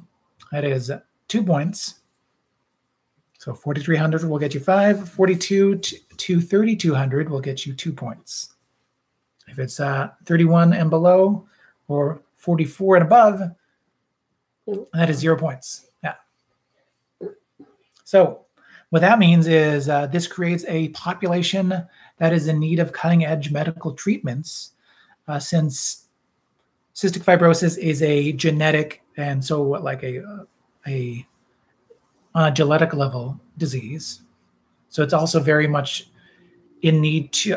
that is 2 points. So 4,300 will get you 5. 42 to 3,200 will get you 2 points. If it's 31 and below or 44 and above, that is 0 points. Yeah. So what that means is this creates a population that is in need of cutting-edge medical treatments since cystic fibrosis is a genetic and so like a on a genetic level disease. So it's also very much in need to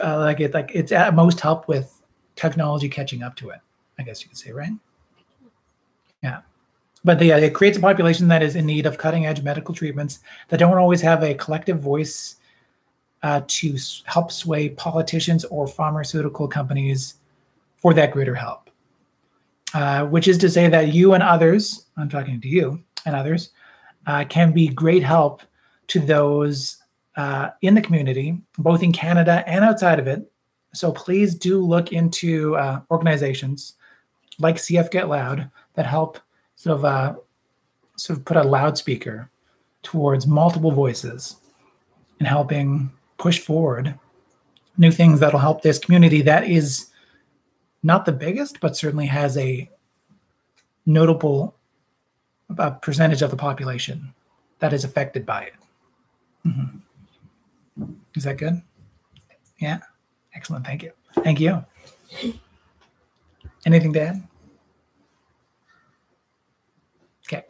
it's at most help with technology catching up to it, I guess you could say, right? Yeah. But it creates a population that is in need of cutting-edge medical treatments that don't always have a collective voice to help sway politicians or pharmaceutical companies for that greater help. Which is to say that you and others, I'm talking to you and others, can be great help to those in the community, both in Canada and outside of it. So please do look into organizations like CF Get Loud that help sort of put a loudspeaker towards multiple voices and helping push forward new things that'll help this community that is not the biggest, but certainly has a notable percentage of the population that is affected by it. Mm-hmm. Is that good? Yeah. Excellent. Thank you. Thank you. Anything to add? Okay.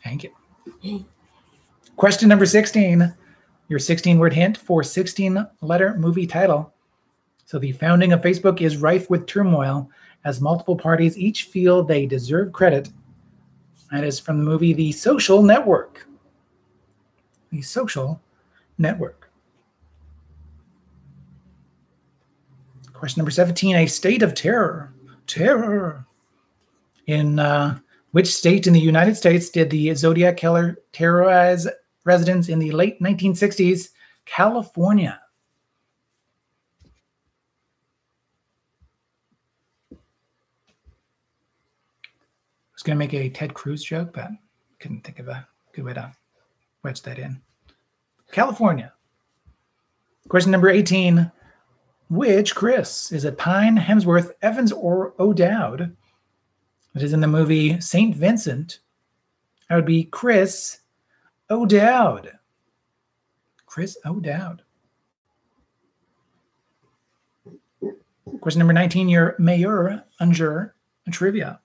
Thank you. Question number 16. Your 16-word hint for 16-letter movie title. So the founding of Facebook is rife with turmoil as multiple parties each feel they deserve credit. That is from the movie The Social Network. The Social Network. Question number 17. A state of terror. Terror. In which state in the United States did the Zodiac Killer terrorize residents in the late 1960s? California. I was going to make a Ted Cruz joke, but couldn't think of a good way to wedge that in. California. Question number 18. Which Chris? Is it Pine, Hemsworth, Evans, or O'Dowd? It is in the movie St. Vincent. That would be Chris O'Dowd. Chris O'Dowd. Question number 19, your Mayor Unger trivia.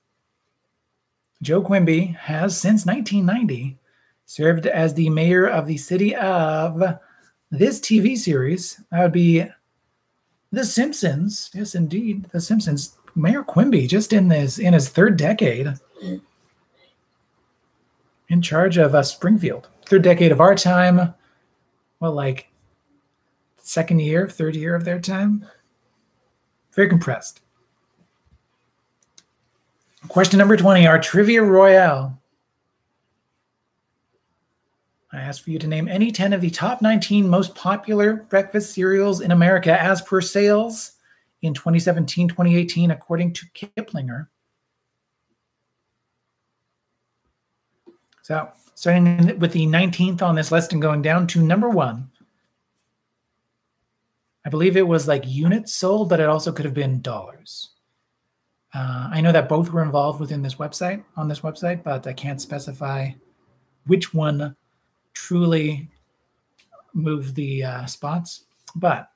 Joe Quimby has, since 1990, served as the mayor of the city of this TV series. That would be The Simpsons. Yes, indeed, The Simpsons. Mayor Quimby, just in his third decade, in charge of Springfield. Third decade of our time. Well, like third year of their time? Very compressed. Question number 20, our Trivia Royale. I asked for you to name any 10 of the top 19 most popular breakfast cereals in America as per sales in 2017-2018, according to Kiplinger. So starting with the 19th on this list and going down to number 1. I believe it was like units sold, but it also could have been dollars. I know that both were involved within this website, but I can't specify which one truly moved the spots. But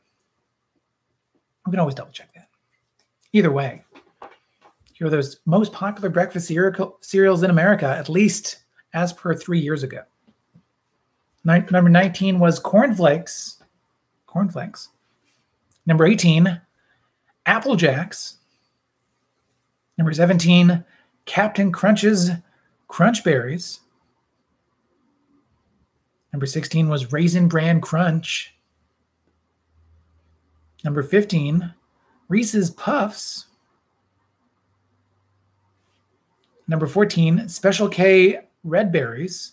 we can always double check that. Either way, here are those most popular breakfast cereals in America, at least as per 3 years ago. Number 19 was Corn Flakes. Number 18, Apple Jacks. Number 17, Captain Crunch's Crunch Berries. Number 16 was Raisin Bran Crunch. Number 15, Reese's Puffs. Number 14, Special K Red Berries.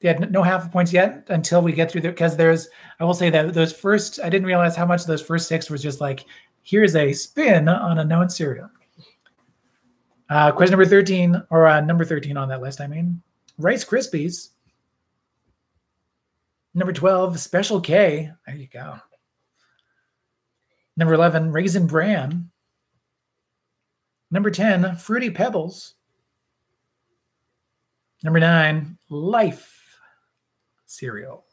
They had no half points yet until we get through there, because I will say that those first, I didn't realize how much of those first 6 was just like, here's a spin on a known cereal. Question number 13, or number 13 on that list, Rice Krispies. Number 12, Special K. There you go. Number 11, Raisin Bran. Number 10, Fruity Pebbles. Number 9, Life cereal.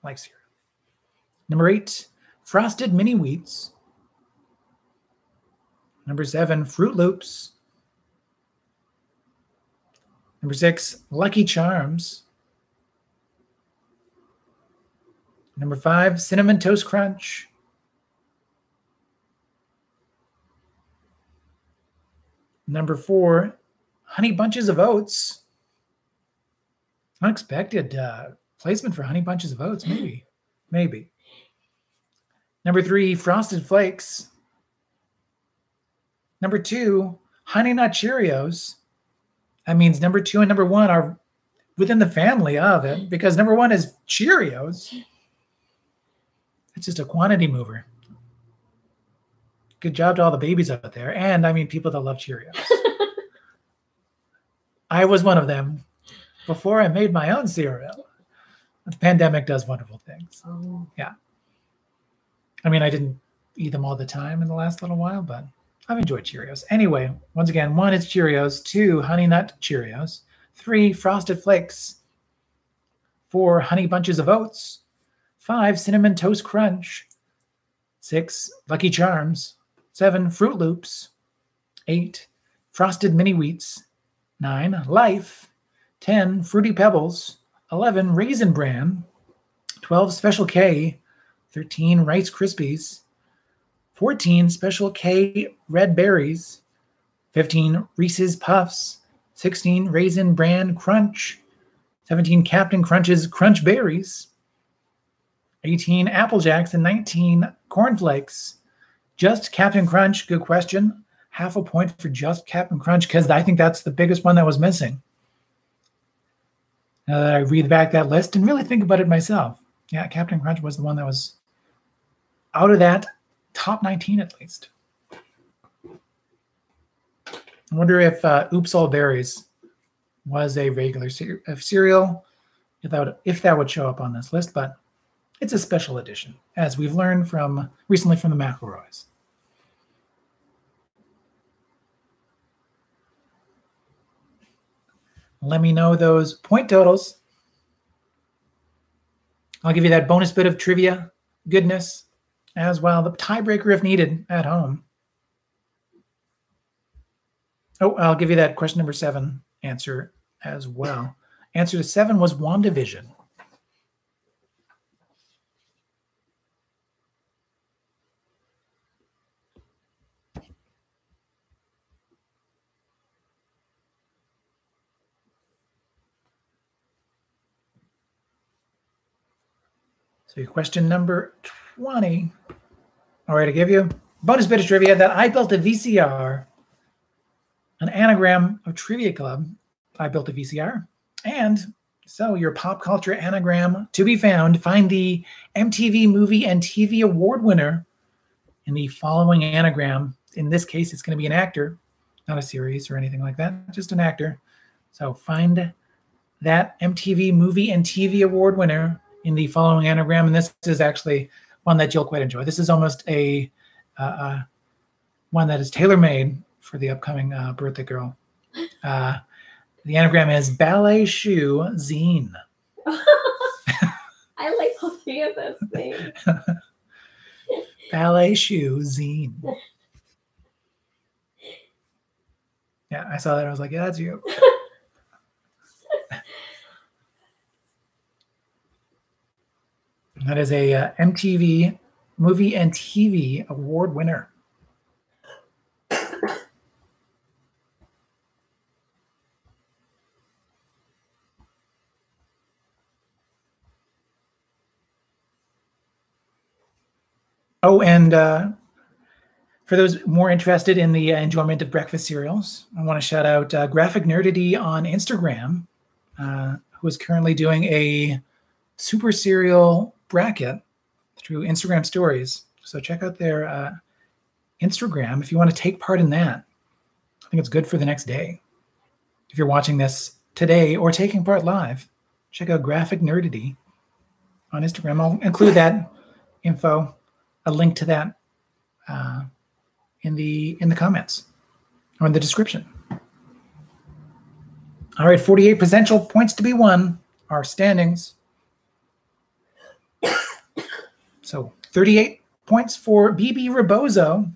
Life cereal. Number 8, Frosted Mini Wheats. Number 7, Fruit Loops. Number 6, Lucky Charms. Number 5, Cinnamon Toast Crunch. Number 4, Honey Bunches of Oats. Unexpected placement for Honey Bunches of Oats, maybe. Number 3, Frosted Flakes. Number 2, Honey Nut Cheerios. That means number 2 and number 1 are within the family of it, because number 1 is Cheerios. It's just a quantity mover. Good job to all the babies out there, and people that love Cheerios. I was one of them before I made my own cereal. The pandemic does wonderful things. Oh. Yeah. I didn't eat them all the time in the last little while, but I've enjoyed Cheerios. Anyway, once again, 1 is Cheerios, 2, Honey Nut Cheerios, 3, Frosted Flakes, 4, Honey Bunches of Oats, 5, Cinnamon Toast Crunch, 6, Lucky Charms, 7, Fruit Loops, 8, Frosted Mini Wheats, 9, Life, 10, Fruity Pebbles, 11, Raisin Bran, 12, Special K, 13, Rice Krispies, 14, Special K Red Berries, 15, Reese's Puffs, 16, Raisin Bran Crunch, 17, Captain Crunch's Crunch Berries, 18, Apple Jacks, and 19, Corn Flakes. Just Captain Crunch, good question. Half a point for just Captain Crunch, because I think that's the biggest one that was missing. Now that I read back that list and really think about it myself. Yeah, Captain Crunch was the one that was out of that top 19 at least. I wonder if Oops All Berries was a regular cereal, if that would show up on this list, but it's a special edition, as we've learned recently from the McElroys. Let me know those point totals. I'll give you that bonus bit of trivia goodness as well. The tiebreaker if needed at home. Oh, I'll give you that question number 7 answer as well. Answer to 7 was WandaVision. So your question number 20. All right, I give you a bonus bit of trivia that I built a VCR, an anagram of Trivia Club. I built a VCR. And so your pop culture anagram to be found. Find the MTV Movie and TV Award winner in the following anagram. In this case, it's going to be an actor, not a series or anything like that, just an actor. So find that MTV Movie and TV Award winner in the following anagram. And this is actually one that you'll quite enjoy. This is almost a one that is tailor-made for the upcoming birthday girl. The anagram is ballet shoe zine. I like all three of those things. Ballet shoe zine. Yeah, I saw that. I was like, yeah, that's you. That is a MTV Movie and TV Award winner. Oh, and for those more interested in the enjoyment of breakfast cereals, I want to shout out Graphic Nerdity on Instagram, who is currently doing a super cereal bracket through Instagram stories. So check out their Instagram if you want to take part in that. I think it's good for the next day. If you're watching this today or taking part live, check out Graphic Nerdity on Instagram. I'll include that info, a link to that in the comments or in the description. All right, 48 potential points to be won. Our standings. So 38 points for BB Rebozo.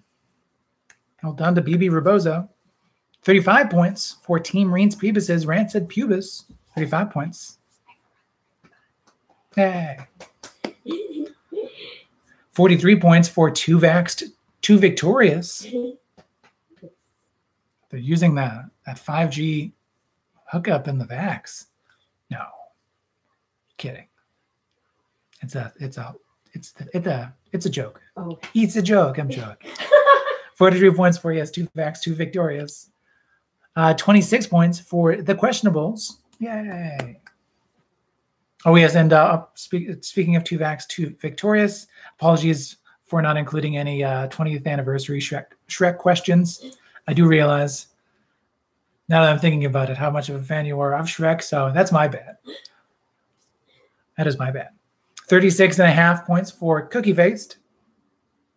Well done to BB Rebozo. 35 points for Team Reens Pubis's Rancid Pubis. 35 points. Hey. 43 points for Two Vaxxed, Two Victorious. They're using that 5G hookup in the Vax. No, kidding. It's a joke. Oh. It's a joke. I'm joking. 43 points for Two Vaxxed, Two Victorious. 26 points for the Questionables. Yay. Oh, yes, and speaking of Two Vaxxed, Two Victorious, apologies for not including any 20th anniversary Shrek questions. I do realize, now that I'm thinking about it, how much of a fan you are of Shrek, so that's my bad. That is my bad. 36.5 points for Cookie Faced.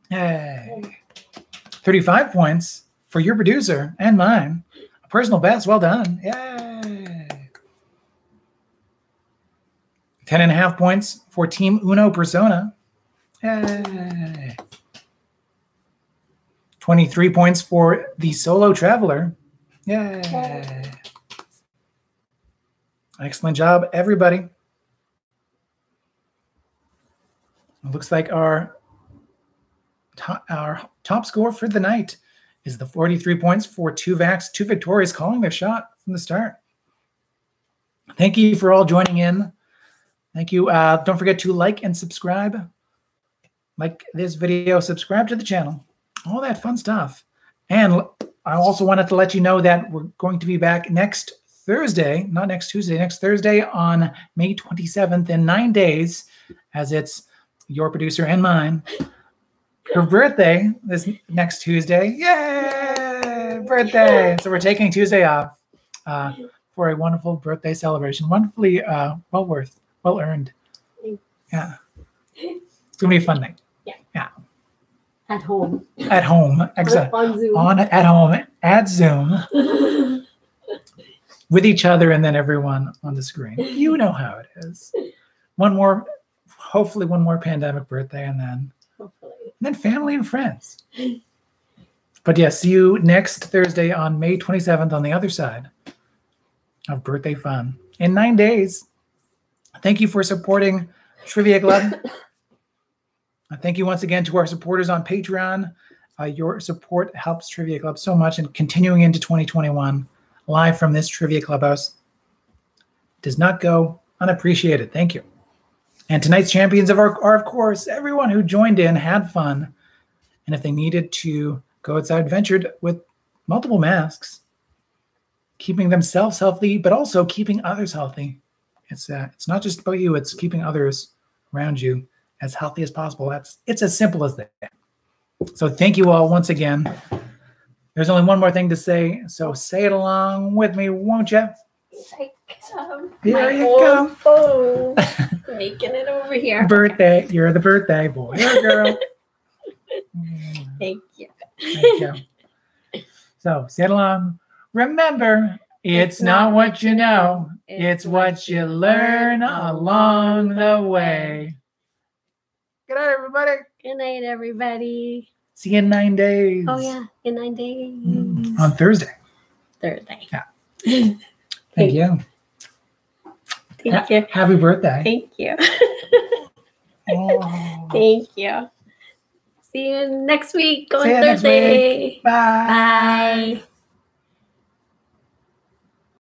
Yay. 35 points for your producer and mine. A personal best, well done. Yay. 10.5 points for Team Uno Persona. Yay. 23 points for the Solo Traveler. Yay. Excellent job, everybody. It looks like our top score for the night is the 43 points for Two Vaxxed, Two Victorious, calling their shot from the start. Thank you for all joining in. Thank you. Don't forget to like and subscribe. Like this video, subscribe to the channel, all that fun stuff. And I also wanted to let you know that we're going to be back next Thursday, not next Tuesday, next Thursday on May 27th in 9 days, as it's your producer and mine. Her birthday this next Tuesday. Yay! Birthday! So we're taking Tuesday off for a wonderful birthday celebration. Wonderfully well earned. Yeah. It's going to be a fun night. Yeah. At home. At home. Exactly. On Zoom. At home, at Zoom. With each other and then everyone on the screen. You know how it is. Hopefully one more pandemic birthday and then family and friends. But yeah, see you next Thursday on May 27th on the other side of birthday fun. In 9 days. Thank you for supporting Trivia Club. Thank you once again to our supporters on Patreon. Your support helps Trivia Club so much, and continuing into 2021 live from this Trivia Clubhouse does not go unappreciated. Thank you. And tonight's champions are, of course, everyone who joined in, had fun, and if they needed to go outside, ventured with multiple masks, keeping themselves healthy, but also keeping others healthy. It's not just about you; it's keeping others around you as healthy as possible. It's as simple as that. So thank you all once again. There's only one more thing to say, so say it along with me, won't you? Here you go. Phone. Making it over here. Birthday. You're the birthday boy or girl. Thank you. Thank you. So say it along. Remember, it's not what you know. It's what you learn along the way. Good night, everybody. Good night, everybody. See you in 9 days. Oh, yeah. In 9 days. On Thursday. Thursday. Yeah. Thank you. Thank you. Happy birthday. Thank you. Oh. Thank you. See you next week on See you next Thursday. week. Bye. Bye.